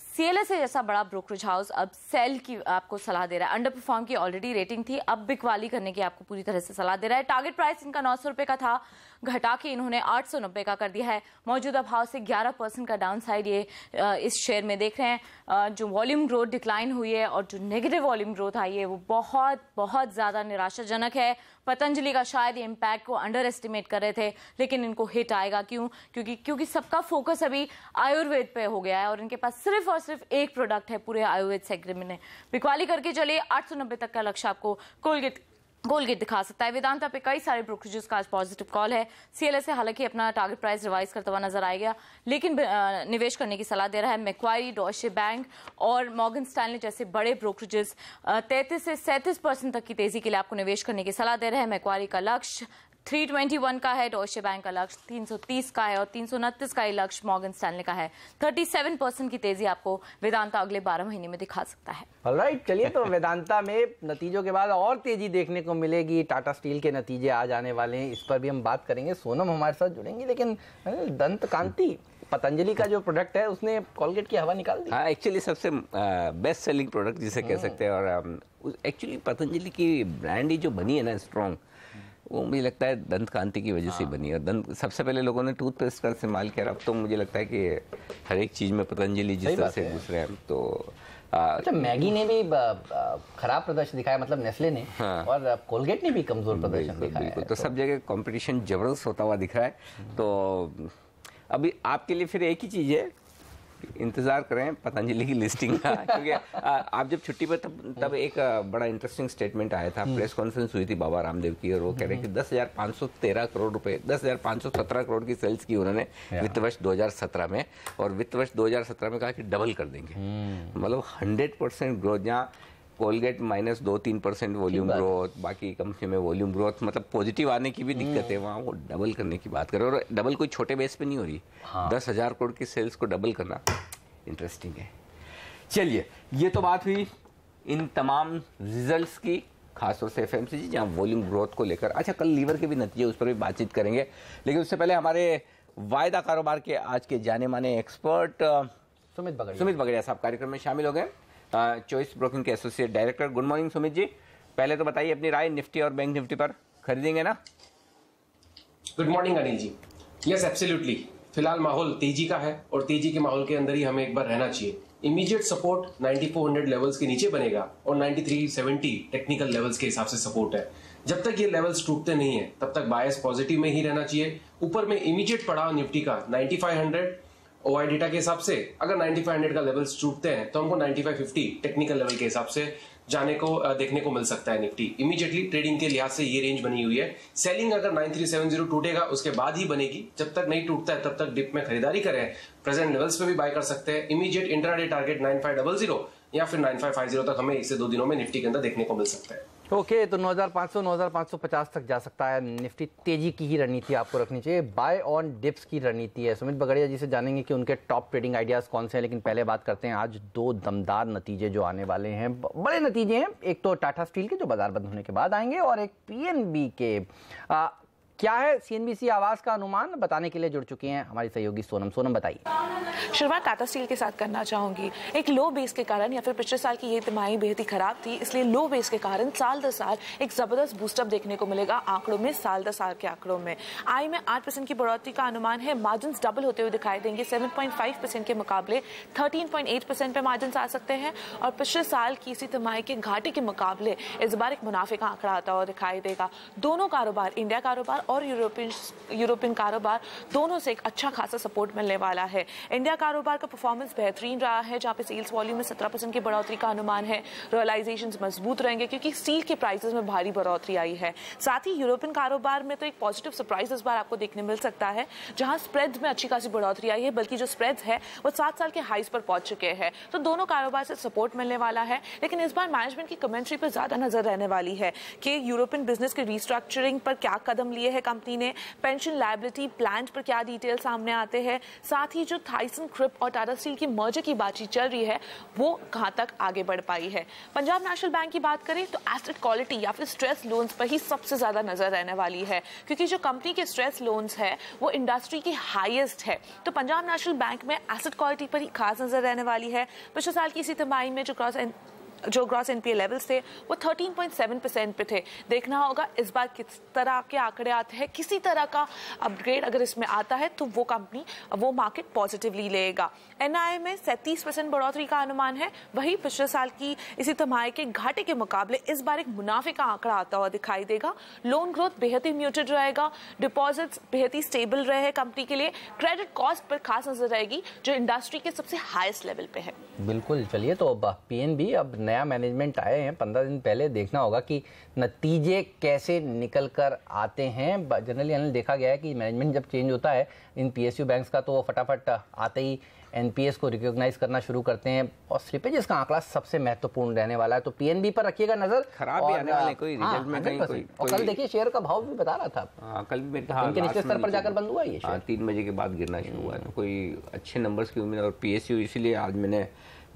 सीएलएसए जैसा बड़ा ब्रोकरेज हाउस अब सेल की आपको सलाह दे रहा है। अंडर परफॉर्म की ऑलरेडी रेटिंग थी, अब बिकवाली करने की आपको पूरी तरह से सलाह दे रहा है। टारगेट प्राइस इनका 900 रुपए का था, घटा के इन्होंने 890 का कर दिया है। मौजूदा भाव से 11% का डाउन साइड ये इस शेयर में देख रहे हैं। जो वॉल्यूम ग्रोथ डिक्लाइन हुई है और जो नेगेटिव वॉल्यूम ग्रोथ आई है वो बहुत ज्यादा निराशाजनक है। पतंजलि का शायद ये इम्पैक्ट को अंडर एस्टिमेट कर रहे थे, लेकिन इनको हिट आएगा। क्यों? क्योंकि सबका फोकस अभी आयुर्वेद पे हो गया है और इनके पास सिर्फ और सिर्फ एक प्रोडक्ट है पूरे आयुर्वेद सेगमेंट में। बिकवाली करके चलिए 890 तक का लक्ष्य आपको कोलगेट दिखा सकता है। वेदांता पे कई सारे ब्रोकरेजेस का आज पॉजिटिव कॉल है। सीएलएसए हालांकि अपना टारगेट प्राइस रिवाइज करता हुआ नजर आएगा, लेकिन निवेश करने की सलाह दे रहा है। मैक्वारी, डॉयचे बैंक और मॉर्गन स्टैनली जैसे बड़े ब्रोकरेजेस 33 से 37% तक की तेजी के लिए आपको निवेश करने की सलाह दे रहे हैं। मैक्वारी का लक्ष्य 321 का है डॉइचे बैंक का लक्ष्य, 330 का है और 329 का ही लक्ष्य मॉर्गन स्टैनले का है। 37% की तेजी आपको वेदांता अगले 12 महीने में दिखा सकता है। ऑलराइट, चलिए तो वेदांता में नतीजों के बाद और तेजी देखने को मिलेगी। टाटा स्टील के नतीजे आ जाने वाले हैं, इस पर भी हम बात करेंगे। सोनम हमारे साथ जुड़ेंगी, लेकिन दंत कांति पतंजलि का जो प्रोडक्ट है उसने कोलगेट की हवा निकाल दी। हाँ, एक्चुअली सबसे बेस्ट सेलिंग प्रोडक्ट जिसे कह सकते हैं। और एक्चुअली पतंजलि की ब्रांड ही जो बनी है ना स्ट्रॉन्ग, वो मुझे लगता है दंत कांति की वजह से बनी है। दंत सबसे पहले लोगों ने टूथपेस्ट का इस्तेमाल किया, अब तो मुझे लगता है कि हर एक चीज़ में पतंजलि जिस तरह से घुस रहे हैं। तो अच्छा, मैगी ने भी खराब प्रदर्शन दिखाया, मतलब नेस्ले ने, हाँ। और कोलगेट ने भी कमजोर प्रदर्शन दिखाया। बिल्कुल, तो सब जगह कंपटीशन जबरदस्त होता हुआ दिख रहा है। तो अभी आपके लिए फिर एक ही चीज़ है, इंतजार करें पतंजलि की लिस्टिंग का, क्योंकि आप जब छुट्टी पर तब एक बड़ा इंटरेस्टिंग स्टेटमेंट आया था। प्रेस कॉन्फ्रेंस हुई थी बाबा रामदेव की, और वो कह रहे हैं कि 10,513 करोड़ रुपए, 10,517 करोड़ की सेल्स की उन्होंने वित्त वर्ष 2017 में, और वित्त वर्ष 2017 में कहा कि डबल कर देंगे। मतलब 100% ग्रोथ, जहाँ कोलगेट -2-3% वॉल्यूम ग्रोथ, बाकी कंपनी में वॉल्यूम ग्रोथ, मतलब पॉजिटिव आने की भी दिक्कत है, वहाँ वो डबल करने की बात करें। और डबल कोई छोटे बेस पे नहीं हो रही। हाँ। 10,000 करोड़ की सेल्स को डबल करना इंटरेस्टिंग है। चलिए, ये तो बात हुई इन तमाम रिजल्ट्स की, खासतौर से एफएमसीजी जहाँ वॉल्यूम ग्रोथ को लेकर। अच्छा, कल लीवर के भी नतीजे, उस पर भी बातचीत करेंगे, लेकिन उससे पहले हमारे वायदा कारोबार के आज के जाने माने एक्सपर्ट सुमित बगड़िया साहब कार्यक्रम में शामिल हो गए, चॉइस ब्रोकिंग के associate director. Good morning Sumit ji, पहले तो बताइए अपनी राय निफ्टी और बैंक निफ्टी पर, खरीदेंगे ना? Good morning Anil ji. Yes, absolutely. फिलहाल माहौल तेजी का है और तेजी के माहौल के अंदर ही हमें एक बार रहना चाहिए। इमीडिएट सपोर्ट 9400 लेवल्स के नीचे बनेगा और 9370 टेक्निकल लेवल्स के हिसाब से सपोर्ट है। जब तक ये लेवल्स टूटते नहीं है तब तक बायस पॉजिटिव में ही रहना चाहिए। ऊपर में इमीडिएट पड़ाव निफ्टी का 9500 ओआई डेटा के हिसाब से, अगर 9500 का लेवल्स टूटते हैं तो हमको 9550 टेक्निकल लेवल के हिसाब से जाने को देखने को मिल सकता है। निफ्टी इमीडिएटली ट्रेडिंग के लिहाज से ये रेंज बनी हुई है। सेलिंग अगर 9370 टूटेगा उसके बाद ही बनेगी, जब तक नहीं टूटता है तब तक डिप में खरीदारी करें। प्रेजेंट लेवल्स पे भी बाय कर सकते हैं। इमीडिएट इंट्राडे टारगेट 9500 या फिर 9550 तक हमें 1 से 2 दिनों में निफ्टी के अंदर देखने को मिल सकता है। ओके, तो 9500 9550 तक जा सकता है। निफ्टी तेजी की ही रणनीति आपको रखनी चाहिए, बाय ऑन डिप्स की रणनीति है। सुमित बगड़िया जी से जानेंगे कि उनके टॉप ट्रेडिंग आइडियाज कौन से हैं, लेकिन पहले बात करते हैं आज 2 दमदार नतीजे जो आने वाले हैं, बड़े नतीजे हैं। एक तो टाटा स्टील के जो बाजार बंद होने के बाद आएंगे, और एक पीएनबी के। क्या है सीएनबीसी आवाज का अनुमान, बताने के लिए जुड़ चुकी हैं हमारी सहयोगी सोनम। सोनम बताइए। शुरुआत टाटा स्टील के साथ करना चाहूंगी। एक लो बेस के कारण, या फिर पिछले साल की ये तिमाही बेहद ही खराब थी, इसलिए लो बेस के कारण साल दर साल एक जबरदस्त बूस्टअप देखने को मिलेगा आंकड़ों में। साल दर साल के आंकड़ों में आई में 8% की बढ़ोतरी का अनुमान है। मार्जिन डबल होते हुए दिखाई देंगे, 7.5% के मुकाबले 13.8% पे मार्जिन आ सकते हैं। और पिछले साल की इसी तिमाही के घाटे के मुकाबले इस बार एक मुनाफे का आंकड़ा आता हुआ दिखाई देगा। दोनों कारोबार, इंडिया कारोबार और यूरोपियन कारोबार, दोनों से एक अच्छा खासा सपोर्ट मिलने वाला है। इंडिया कारोबार का परफॉर्मेंस बेहतरीन रहा है, जहां पे सेल्स वॉल्यूम में 17% की बढ़ोतरी का अनुमान है। रियलाइजेशंस मजबूत रहेंगे क्योंकि स्टील के प्राइसेस में भारी बढ़ोतरी आई है। साथ ही यूरोपियन कारोबार में तो एक पॉजिटिव सरप्राइज इस बार आपको देखने मिल सकता है, जहां स्प्रेड में अच्छी खासी बढ़ोतरी आई है, बल्कि जो स्प्रेड है वो 7 साल के हाईस पर पहुंच चुके हैं। तो दोनों कारोबार से सपोर्ट मिलने वाला है। लेकिन इस बार मैनेजमेंट की कमेंट्री पर ज्यादा नजर रहने वाली है कि यूरोपियन बिजनेस के रिस्ट्रक्चरिंग पर क्या कदम लिए है कंपनी ने, पेंशन लायबिलिटी प्लान पर क्या डिटेल सामने आते हैं, साथ ही जो थाइसन क्रिप और टाटा स्टील की मर्जर की बातचीत चल रही है वो कहां तक आगे बढ़ पाई है। पंजाब नेशनल बैंक की बात करें तो एसेट क्वालिटी या फिर स्ट्रेस लोन्स पर ही सबसे ज्यादा नजर रहने वाली है, क्योंकि जो कंपनी के स्ट्रेस लोन्स है वो इंडस्ट्री की हाईएस्ट है। तो पंजाब नेशनल बैंक में एसेट क्वालिटी पर ही खास नजर रहने वाली है। पिछले साल की इसी तिमाही में जो ग्रॉस एनपीए लेवल्स थे वो 13.7% पे थे। देखना होगा इस बार किस तरह के आंकड़े आते हैं। किसी तरह का अपग्रेड अगर इसमें आता है तो वो मार्केट पॉजिटिवली लेगा। एनआईए में 37% बढ़ोतरी का अनुमान है। वही पिछले साल की इसी तिमाही के घाटे के मुकाबले इस बार एक मुनाफे का आंकड़ा आता हुआ दिखाई देगा। लोन ग्रोथ बेहद ही म्यूटेड रहेगा, डिपॉजिट्स बेहद ही स्टेबल रहे कंपनी के लिए। क्रेडिट कॉस्ट पर खास नजर रहेगी जो इंडस्ट्री के सबसे हाईएस्ट लेवल पे है। बिल्कुल, चलिए तो अब पीएनबी अब नया मैनेजमेंट आए हैं 15 दिन पहले, देखना होगा कि नतीजे कैसे निकल कर आते हैं। जनरली देखा गया है कि मैनेजमेंट जब चेंज होता है इन PSU बैंक्स का तो वो फटाफट आते ही NPS को रिकॉग्नाइज करना शुरू करते हैं और स्लिपेजेस का आंकड़ा सबसे महत्वपूर्ण रहने वाला है। तो PNB पर रखिएगा नजर, खराब भी आने वाले कोई रिजल्ट में कहीं कोई और कल देखिए शेयर का भाव भी बता रहा था, कल भी इनके निचले स्तर पर जाकर बंद हुआ ये शेयर 3 बजे के बाद गिरना शुरू हुआ है। कोई अच्छे नंबर्स की उम्मीद, और PSU इसीलिए आज मैंने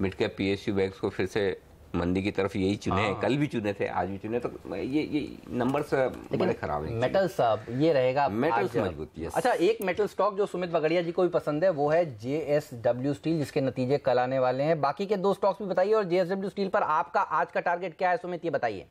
मिड कैप PSU बैंक्स को फिर से मंदी की तरफ यही चुने हैं, कल भी चुने थे, आज भी चुने, तो ये नंबर्स बड़े खराब हैं। मेटल्स ये रहेगा, मेटल्स मजबूत। अच्छा, एक मेटल स्टॉक जो सुमित बगड़िया जी को भी पसंद है वो है JSW स्टील, जिसके नतीजे कल आने वाले हैं। बाकी के 2 स्टॉक्स भी बताइए, और JSW स्टील पर आपका आज का टारगेट क्या है सुमित, ये बताइए।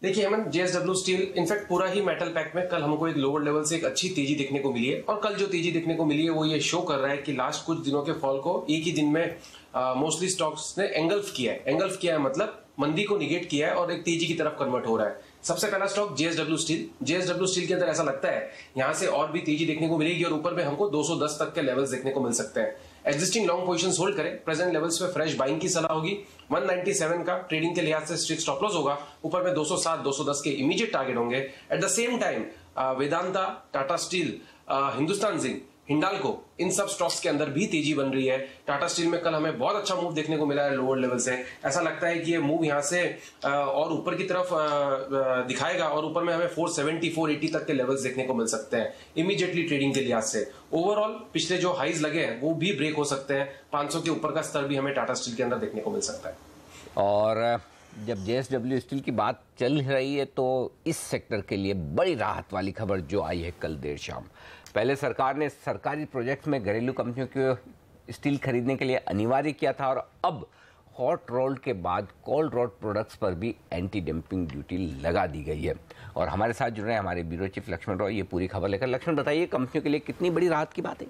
देखिए हेमंत, JSW स्टील इनफैक्ट पूरा ही मेटल पैक में कल हमको एक लोअर लेवल से एक अच्छी तेजी देखने को मिली है, और कल जो तेजी देखने को मिली है वो ये शो कर रहा है कि लास्ट कुछ दिनों के फॉल को एक ही दिन में मोस्टली स्टॉक्स ने एंगल्फ किया है मतलब मंदी को निगेट किया है और एक तेजी की तरफ कन्वर्ट हो रहा है। सबसे पहला स्टॉक JSW स्टील के अंदर ऐसा लगता है यहां से और भी तेजी देखने को मिलेगी और ऊपर में हमको 210 तक के लेवल्स देखने को मिल सकते हैं। एग्जिस्टिंग लॉन्ग पोजीशंस होल्ड करें, प्रेजेंट लेवल्स पे फ्रेश बाइंग की सलाह होगी। 197 का ट्रेडिंग के लिहाज से स्ट्रिक्ट स्टॉप लॉस होगा, ऊपर में 207 210 के इमीडिएट टारगेट होंगे। At the same time Vedanta, Tata steel, Hindustan zinc, Hindalco, इन सब स्टॉक्स के अंदर भी तेजी बन रही है। टाटा स्टील में कल हमें बहुत अच्छा मूव देखने को मिला है लोअर लेवल से, ऐसा लगता है कि ये मूव यहां से और ऊपर की तरफ दिखाएगा और ऊपर में हमें 470 480 तक के लेवल्स देखने को मिल सकते हैं इमीडिएटली ट्रेडिंग के लिहाज से। ओवरऑल पिछले जो हाईज लगे हैं वो भी ब्रेक हो सकते हैं, 500 के ऊपर का स्तर भी हमें टाटा स्टील के अंदर देखने को मिल सकता है। और जब JSW स्टील की बात चल रही है तो इस सेक्टर के लिए बड़ी राहत वाली खबर जो आई है कल देर शाम। पहले सरकार ने सरकारी प्रोजेक्ट में घरेलू कंपनियों को स्टील खरीदने के लिए अनिवार्य किया था, और अब हॉट रोल्ड के बाद कोल्ड रोल्ड प्रोडक्ट्स पर भी एंटी डंपिंग ड्यूटी लगा दी गई है। और हमारे साथ जुड़ रहे हैं हमारे ब्यूरो चीफ लक्ष्मण राव ये पूरी खबर लेकर। लक्ष्मण, बताइए कंपनियों के लिए कितनी बड़ी राहत की बात है?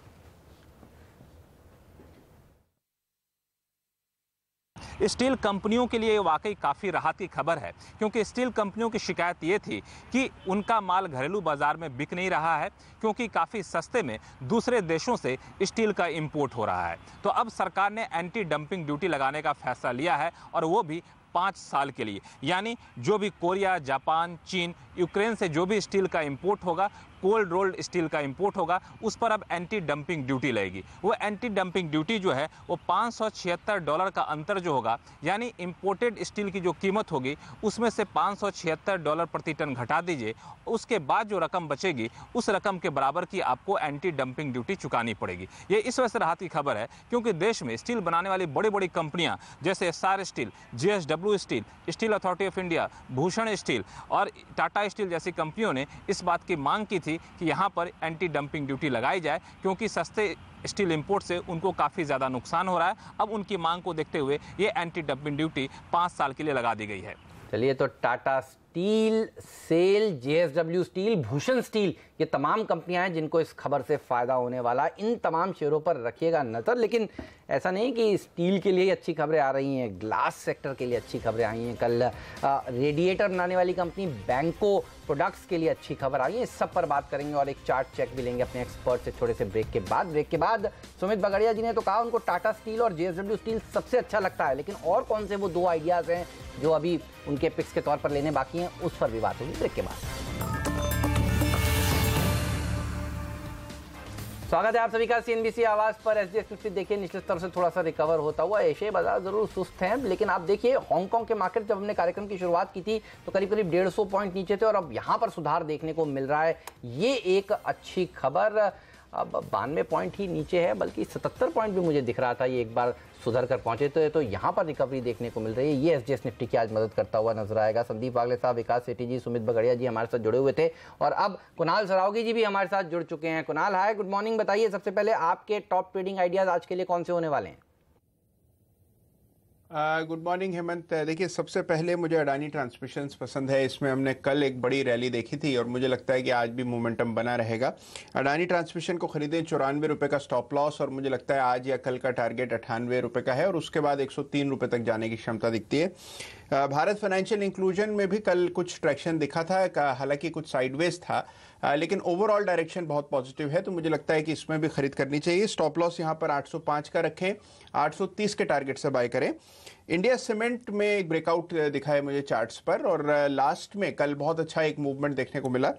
स्टील कंपनियों के लिए वाकई काफ़ी राहत की खबर है, क्योंकि स्टील कंपनियों की शिकायत ये थी कि उनका माल घरेलू बाजार में बिक नहीं रहा है, क्योंकि काफ़ी सस्ते में दूसरे देशों से स्टील का इंपोर्ट हो रहा है। तो अब सरकार ने एंटी डंपिंग ड्यूटी लगाने का फैसला लिया है, और वो भी 5 साल के लिए। यानी जो भी कोरिया, जापान, चीन, यूक्रेन से जो भी स्टील का इंपोर्ट होगा, कोल्ड रोल्ड स्टील का इंपोर्ट होगा, उस पर अब एंटी डंपिंग ड्यूटी लगेगी। वो एंटी डंपिंग ड्यूटी जो है वो $576 का अंतर जो होगा, यानी इंपोर्टेड स्टील की जो कीमत होगी उसमें से $576 प्रति टन घटा दीजिए, उसके बाद जो रकम बचेगी उस रकम के बराबर की आपको एंटी डंपिंग ड्यूटी चुकानी पड़ेगी। ये इस वजह से राहत की खबर है क्योंकि देश में स्टील बनाने वाली बड़ी बड़ी कंपनियां जैसे SR steel, JSW steel, steel authority of India, Bhushan steel और टाटा स्टील जैसी कंपनियों ने इस बात की मांग की थी कि यहाँ पर एंटी डंपिंग ड्यूटी लगाई जाए, क्योंकि सस्ते स्टील इंपोर्ट से उनको काफ़ी ज़्यादा नुकसान हो रहा है। अब उनकी मांग को देखते हुए ये एंटी डंपिंग ड्यूटी 5 साल के लिए लगा दी गई है। चलिए, तो Tata steel, SAIL, JSW steel, Bhushan steel, ये तमाम कंपनियां हैं जिनको इस खबर से फ़ायदा होने वाला है। इन तमाम शेयरों पर रखिएगा नज़र। लेकिन ऐसा नहीं कि स्टील के लिए अच्छी खबरें आ रही हैं, ग्लास सेक्टर के लिए अच्छी खबरें आई हैं। कल रेडिएटर बनाने वाली कंपनी बैंको प्रोडक्ट्स के लिए अच्छी खबर आई है। इस सब पर बात करेंगे और एक चार्ट चेक भी लेंगे अपने एक्सपर्ट से थोड़े से ब्रेक के बाद। सुमित बगड़िया जी ने तो कहा उनको टाटा स्टील और JSW स्टील सबसे अच्छा लगता है, लेकिन और कौन से वो 2 आइडियाज़ हैं जो अभी उनके पिक्स के तौर पर लेने बाकी हैं, उस पर भी बात होगी ब्रेक के बाद। स्वागत है आप सभी का CNBC आवाज पर। SGX निफ्टी देखिए निचले स्तर से थोड़ा सा रिकवर होता हुआ। एशियाई बाजार जरूर सुस्त हैं, लेकिन आप देखिए हांगकांग के मार्केट जब हमने कार्यक्रम की शुरुआत की थी तो करीब 150 पॉइंट नीचे थे और अब यहाँ पर सुधार देखने को मिल रहा है। ये एक अच्छी खबर। अब 92 पॉइंट ही नीचे है, बल्कि 77 पॉइंट भी मुझे दिख रहा था ये एक बार सुधर कर पहुंचे तो यहाँ पर रिकवरी देखने को मिल रही है। ये SGX निफ्टी की आज मदद करता हुआ नजर आएगा। संदीप वागले साहब, विकास सेठी जी, सुमित बगड़िया जी हमारे साथ जुड़े हुए थे और अब कुणाल सरावगी जी भी हमारे साथ जुड़ चुके हैं। कुणाल, हाय, गुड मॉर्निंग। बताइए सबसे पहले आपके टॉप ट्रेडिंग आइडियाज आज के लिए कौन से होने वाले हैं? Good morning Hemant. देखिए, सबसे पहले मुझे अडानी ट्रांसमिशंस पसंद है। इसमें हमने कल एक बड़ी रैली देखी थी और मुझे लगता है कि आज भी मोमेंटम बना रहेगा। अडानी ट्रांसमिशन को खरीदें, 94 रुपये का स्टॉप लॉस, और मुझे लगता है आज या कल का टारगेट 98 रुपये का है और उसके बाद 103 रुपये तक जाने की क्षमता दिखती है। भारत फाइनेंशियल इंक्लूजन में भी कल कुछ ट्रैक्शन दिखा था, हालांकि कुछ साइडवेज था, लेकिन ओवरऑल डायरेक्शन बहुत पॉजिटिव है, तो मुझे लगता है कि इसमें भी खरीद करनी चाहिए। स्टॉप लॉस यहाँ पर 805 का रखें, 830 के टारगेट से बाय करें। इंडिया सीमेंट में एक ब्रेकआउट दिखा है मुझे चार्ट्स पर, और लास्ट में कल बहुत अच्छा एक मूवमेंट देखने को मिला।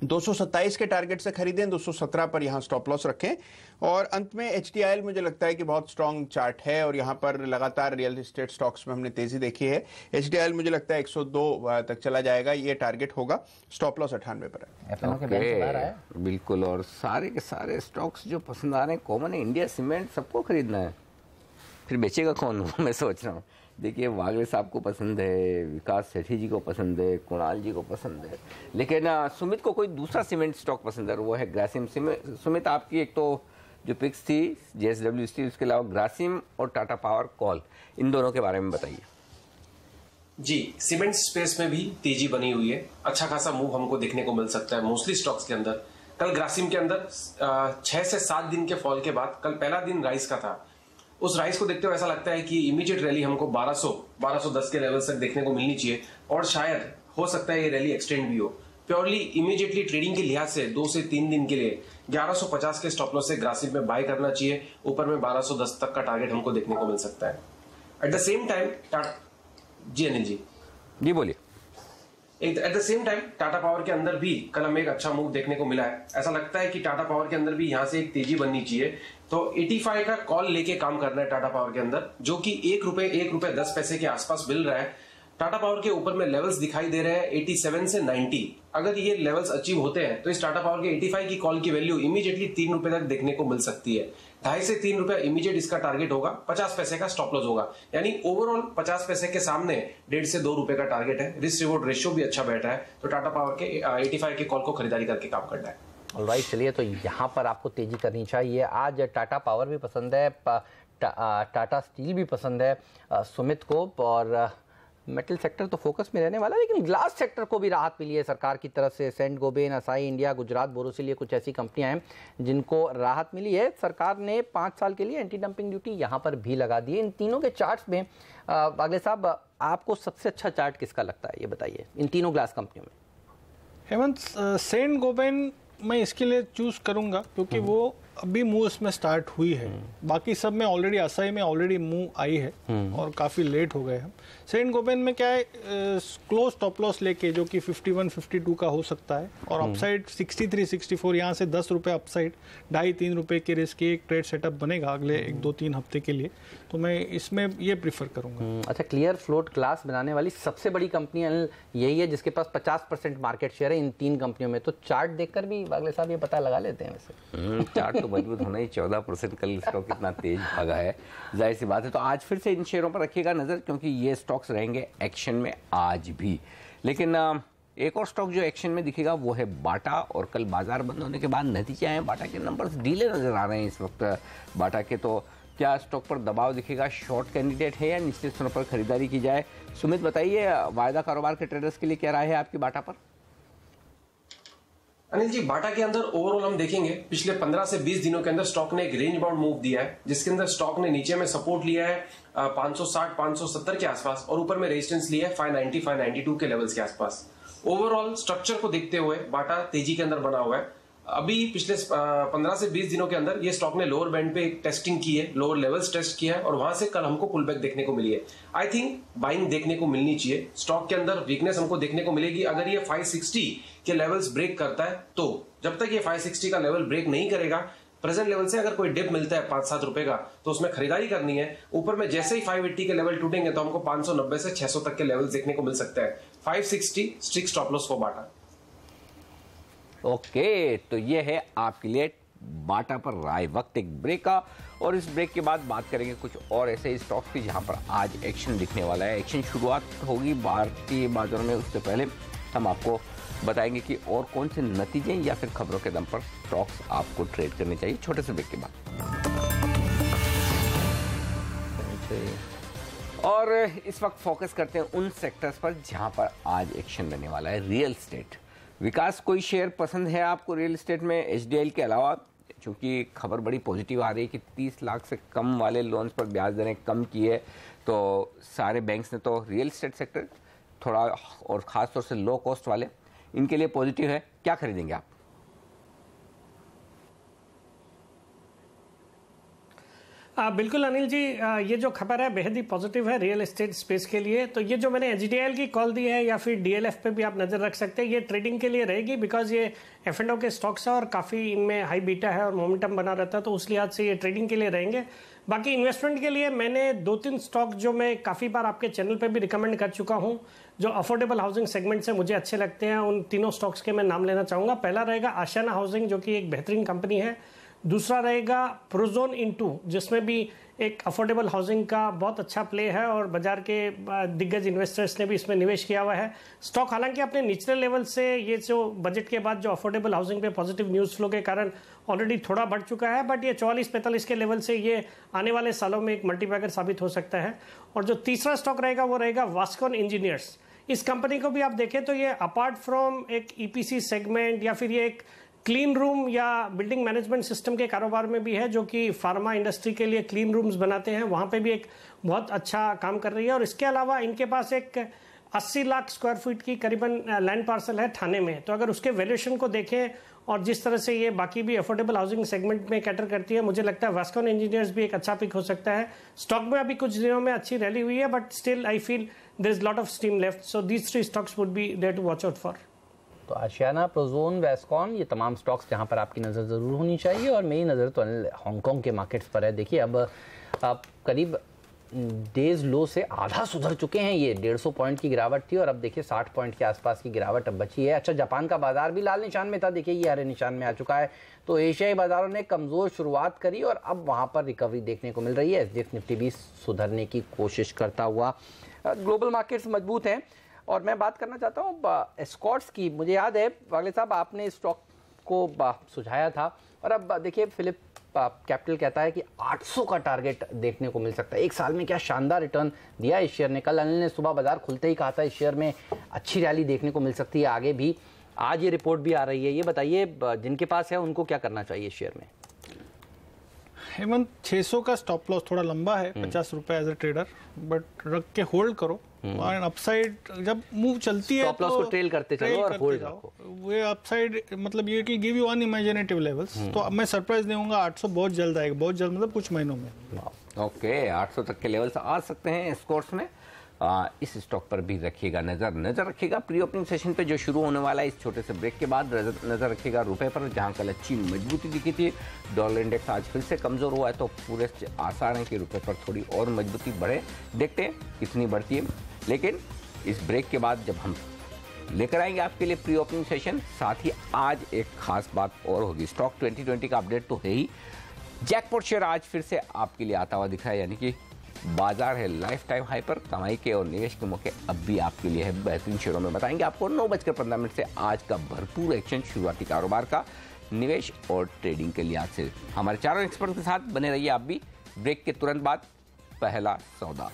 227 के टारगेट से खरीदें, 217 पर यहाँ स्टॉप लॉस रखें। और अंत में HDIL मुझे लगता है कि बहुत स्ट्रांग चार्ट है, और यहाँ पर लगातार रियल एस्टेट स्टॉक्स में हमने तेजी देखी है। HDIL मुझे लगता है 102 तक चला जाएगा, ये टारगेट होगा। स्टॉप लॉस 98 पर है। बिल्कुल, और सारे के सारे स्टॉक्स जो पसंद आ रहे हैं कॉमन है, इंडिया सीमेंट सबको खरीदना है, फिर बेचेगा कौन मैं सोच रहा हूँ। देखिए वागले साहब को पसंद है, विकास सेठी जी को पसंद है, कुणाल जी को पसंद है, लेकिन सुमित को कोई दूसरा सीमेंट स्टॉक पसंद है, वो है ग्रासिम। सुमित, आपकी एक तो जो पिक्स थी JSW स्टील, उसके अलावा ग्रासिम और टाटा पावर कॉल, इन दोनों के बारे में बताइए। जी, सीमेंट स्पेस में भी तेजी बनी हुई है, अच्छा खासा मूव हमको देखने को मिल सकता है मोस्टली स्टॉक्स के अंदर। कल ग्रासिम के अंदर 6 से 7 दिन के फॉल के बाद कल पहला दिन राइस का था। उस राइस को देखते हुए ऐसा लगता है कि इमीडिएट रैली हमको 1210 के लेवल तक देखने को मिलनी चाहिए, और शायद हो सकता है ये रैली एक्सटेंड भी हो। प्योरली इमीडिएटली ट्रेडिंग के लिहाज से 2 से 3 दिन के लिए 1150 के स्टॉप लॉस से ग्रासिम में बाय करना चाहिए। ऊपर में 1210 तक का टारगेट हमको देखने को मिल सकता है। एट द सेम टाइम जी अनिल जी बोलिए। Eight the same time Tata power के अंदर भी कल हमें एक अच्छा मूव देखने को मिला है। ऐसा लगता है कि टाटा पावर के अंदर भी यहां से एक तेजी बननी चाहिए, तो 85 का कॉल लेके काम करना है टाटा पावर के अंदर, जो कि ₹1.10 के आसपास मिल रहा है। टाटा पावर के ऊपर में लेवल्स दिखाई दे रहे हैं 87 से 90। अगर ये लेवल्स अचीव होते हैं तो इस टाटा पावर के 85 की कॉल की वैल्यू इमीडिएटली ₹3 तक देखने को मिल सकती है। 2.5 से ₹3 इमीडिएट इसका टारगेट होगा, 50 पैसे का स्टॉप लॉस होगा, यानी ओवरऑल 50 पैसे के सामने 1.5 से ₹2 का टारगेट है। रिस्क रिवॉर्ड रेशियो भी अच्छा बैठा है, तो टाटा पावर के 85 के कॉल को खरीदारी करके काम करना है। ऑलराइट, चलिए तो यहाँ पर आपको तेजी करनी चाहिए। आज टाटा पावर भी पसंद है, टाटा स्टील भी पसंद है सुमित को, और मेटल सेक्टर तो फोकस में रहने वाला है, लेकिन ग्लास सेक्टर को भी राहत मिली है सरकार की तरफ से। Saint Gobain, Asahi India, Gujarat Borosil, ये कुछ ऐसी कंपनियां हैं जिनको राहत मिली है। सरकार ने 5 साल के लिए एंटी डंपिंग ड्यूटी यहाँ पर भी लगा दी है। इन तीनों के चार्ट्स में वागले साहब, आपको सबसे अच्छा चार्ट किसका लगता है, ये बताइए इन तीनों ग्लास कंपनियों में। हेमंत, सेंट गोबेन मैं इसके लिए चूज करूंगा क्योंकि वो अभी मूव इसमें स्टार्ट हुई है। बाकी सब में ऑलरेडी, असाई में ऑलरेडी मूव आई है और काफी लेट हो गए हम। सेंट गोबेन में क्या है, क्लोज स्टॉप लॉस लेके जो कि 51-52 का हो सकता है, और अपसाइड 63-64, यहाँ से ₹10 अपसाइड, ₹2.5-3 के रिस्क की एक ट्रेड सेटअप बनेगा अगले 1-2-3 हफ्ते के लिए, तो मैं इसमें ये प्रीफर करूंगा। अच्छा, क्लियर फ्लोट क्लास बनाने वाली सबसे बड़ी कंपनी यही है जिसके पास 50% मार्केट शेयर है इन 3 कंपनियों में, तो चार्ट देखकर भी वागले साहब ये पता लगा लेते हैं वैसे। चार्ट तो मजबूत होना ही, 14% कल स्टॉक कितना तेज भागा है, जाहिर सी बात है। तो आज फिर से इन शेयरों पर रखिएगा नजर, क्योंकि ये स्टॉक्स रहेंगे एक्शन में आज भी। लेकिन एक और स्टॉक जो एक्शन में दिखेगा वो है बाटा, और कल बाजार बंद होने के बाद नतीजे आए, बाटा के नंबर्स ढीले नजर आ रहे हैं इस वक्त बाटा के। तो क्या स्टॉक पर दबाव दिखेगा, शॉर्ट कैंडिडेट है या निश्चित स्थानों पर खरीदारी की जाए? सुमित बताइए, वायदा कारोबार के ट्रेडर्स के लिए क्या राय है आपकी बाटा पर? अनिल जी, बाटा के अंदर ओवरऑल हम देखेंगे पिछले 15 से 20 दिनों के अंदर स्टॉक ने एक रेंज बाउंड मूव दिया है, जिसके अंदर स्टॉक ने नीचे में सपोर्ट लिया है 560-570 के आसपास, और ऊपर में रेजिस्टेंस लिया है 590-592 के लेवल्स के आसपास। ओवरऑल स्ट्रक्चर को देखते हुए बाटा तेजी के अंदर बना हुआ है। अभी पिछले 15 से 20 दिनों के अंदर ये स्टॉक ने लोअर बैंड पे टेस्टिंग की है, लोअर लेवल्स टेस्ट किया है, और वहां से कल हमको पुल बैक देखने को मिली है। आई थिंक बाइंग देखने को मिलनी चाहिए। स्टॉक के अंदर वीकनेस हमको देखने को मिलेगी अगर ये 560 के लेवल्स ब्रेक करता है, तो जब तक ये 560 का लेवल ब्रेक नहीं करेगा, प्रेजेंट लेवल से अगर कोई डिप मिलता है 5-7 रुपए का, तो उसमें खरीदारी करनी है। ऊपर में जैसे ही 580 के लेवल टूटेंगे तो हमको 590 से 600 तक के लेवल देखने को मिल सकते हैं। 560 strict stop loss for Bata. Okay, तो ये है आपके लिए बाटा पर राय। वक्त एक ब्रेक का, और इस ब्रेक के बाद बात करेंगे कुछ और ऐसे स्टॉक्स की जहां पर आज एक्शन दिखने वाला है। एक्शन शुरुआत होगी भारतीय बाजारों में, उससे पहले हम आपको बताएंगे कि और कौन से नतीजे या फिर खबरों के दम पर स्टॉक्स आपको ट्रेड करने चाहिए, छोटे से ब्रेक के बाद। और इस वक्त फोकस करते हैं उन सेक्टर्स पर जहां पर आज एक्शन रहने वाला है। Real estate. विकास, कोई शेयर पसंद है आपको रियल एस्टेट में HDIL के अलावा? चूंकि खबर बड़ी पॉजिटिव आ रही है कि 30 लाख से कम वाले लोन्स पर ब्याज दरें कम की है, तो सारे बैंक्स ने तो रियल एस्टेट सेक्टर थोड़ा, और ख़ास तौर से लो कॉस्ट वाले, इनके लिए पॉजिटिव है, क्या खरीदेंगे आप? बिल्कुल अनिल जी, ये जो खबर है बेहद ही पॉजिटिव है रियल एस्टेट स्पेस के लिए। तो ये जो मैंने एचडीआईएल की कॉल दी है या फिर डीएलएफ पे भी आप नज़र रख सकते हैं, ये ट्रेडिंग के लिए रहेगी बिकॉज ये F&O के स्टॉक्स है और काफ़ी इनमें हाई बीटा है और मोमेंटम बना रहता है, तो उस लिहाज से ये ट्रेडिंग के लिए रहेंगे। बाकी इन्वेस्टमेंट के लिए मैंने 2-3 स्टॉक जो मैं काफ़ी बार आपके चैनल पर भी रिकमेंड कर चुका हूँ, जो अफोर्डेबल हाउसिंग सेगमेंट से मुझे अच्छे लगते हैं, उन तीनों स्टॉक्स के मैं नाम लेना चाहूँगा। पहला रहेगा आशियाना हाउसिंग, जो कि एक बेहतरीन कंपनी है। दूसरा रहेगा प्रोजोन इनटू, जिसमें भी एक अफोर्डेबल हाउसिंग का बहुत अच्छा प्ले है और बाजार के दिग्गज इन्वेस्टर्स ने भी इसमें निवेश किया हुआ है। स्टॉक हालांकि अपने निचले लेवल से ये जो बजट के बाद जो अफोर्डेबल हाउसिंग पे पॉजिटिव न्यूज़ फ्लो के कारण ऑलरेडी थोड़ा बढ़ चुका है, बट ये 44-45 के लेवल से ये आने वाले सालों में एक मल्टीबैगर साबित हो सकता है। और जो तीसरा स्टॉक रहेगा वो रहेगा वास्कॉन इंजीनियर्स। इस कंपनी को भी आप देखें तो ये अपार्ट फ्रॉम एक ईपीसी सेगमेंट या फिर ये एक क्लीन रूम या बिल्डिंग मैनेजमेंट सिस्टम के कारोबार में भी है, जो कि फार्मा इंडस्ट्री के लिए क्लीन रूम्स बनाते हैं, वहाँ पे भी एक बहुत अच्छा काम कर रही है। और इसके अलावा इनके पास एक 80 लाख स्क्वायर फीट की करीबन लैंड पार्सल है ठाणे में। तो अगर उसके वैल्यूएशन को देखें और जिस तरह से ये बाकी भी अफोर्डेबल हाउसिंग सेगमेंट में कैटर करती है, मुझे लगता है वास्कॉन इंजीनियर्स भी एक अच्छा पिक हो सकता है। स्टॉक में अभी कुछ दिनों में अच्छी रैली हुई है, but still I feel there is lot of steam left, so these 3 stocks would be there to watch out for. तो आशियाना, प्रोजोन, वास्कॉन, ये तमाम स्टॉक्स जहां पर आपकी नज़र ज़रूर होनी चाहिए। और मेरी नज़र तो हांगकांग के मार्केट्स पर है। देखिए अब आप करीब डेज लो से आधा सुधर चुके हैं। ये 150 पॉइंट की गिरावट थी और अब देखिए 60 पॉइंट के आसपास की गिरावट अब बची है। अच्छा, जापान का बाजार भी लाल निशान में था, देखिए ये हरे निशान में आ चुका है। तो एशियाई बाजारों ने कमज़ोर शुरुआत करी और अब वहाँ पर रिकवरी देखने को मिल रही है। SGX निफ्टी भी सुधरने की कोशिश करता हुआ। ग्लोबल मार्केट्स मजबूत हैं। और मैं बात करना चाहता हूँ एस्कॉर्ट्स की। मुझे याद है वागले साहब आपने इस स्टॉक को सुझाया था और अब देखिए फिलिप कैपिटल कहता है कि 800 का टारगेट देखने को मिल सकता है। एक साल में क्या शानदार रिटर्न दिया इस शेयर ने। कल अनिल ने सुबह बाजार खुलते ही कहा था इस शेयर में अच्छी रैली देखने को मिल सकती है आगे भी। आज ये रिपोर्ट भी आ रही है। ये बताइए जिनके पास है उनको क्या करना चाहिए शेयर में? हेमंत, 600 का स्टॉप लॉस थोड़ा लंबा है, 50 रुपए एज ए ट्रेडर, बट रख के होल्ड करो। और अपसाइड जब मूव चलती है स्टॉप लॉस को ट्रेल करते चलो और होल्ड रखो। वो अपसाइड मतलब ये कि गिव यू अनइमेजिनेटिव लेवल्स। तो अब मैं सरप्राइज नहीं होऊंगा, 800 बहुत जल्द आएगा, बहुत जल्द मतलब कुछ महीनों में। ओके, 800 तक के लेवल्स आ सकते हैं स्कोर्स में। इस स्टॉक पर भी रखिएगा नजर रखिएगा। प्री ओपनिंग सेशन पे जो शुरू होने वाला है इस छोटे से ब्रेक के बाद नजर रखिएगा रुपए पर, जहां कल अच्छी मजबूती दिखी थी। डॉलर इंडेक्स आज फिर से कमजोर हुआ है, तो पूरे आसार है कि रुपए पर थोड़ी और मजबूती बढ़े। देखते हैं कितनी बढ़ती है। लेकिन इस ब्रेक के बाद जब हम लेकर आएंगे आपके लिए प्री ओपनिंग सेशन, साथ ही आज एक खास बात और होगी। स्टॉक 2020 का अपडेट तो है ही, जैकपॉट शेयर आज फिर से आपके लिए आता हुआ दिखा है, यानी कि बाजार है लाइफ टाइम हाई पर। कमाई के और निवेश के मौके अब भी आपके लिए है बेहतरीन शेयरों में। बताएंगे आपको 9:15 से आज का भरपूर एक्शन शुरुआती कारोबार का, निवेश और ट्रेडिंग के लिहाज से। हमारे चारों एक्सपर्ट के साथ बने रहिए आप भी। ब्रेक के तुरंत बाद पहला सौदा।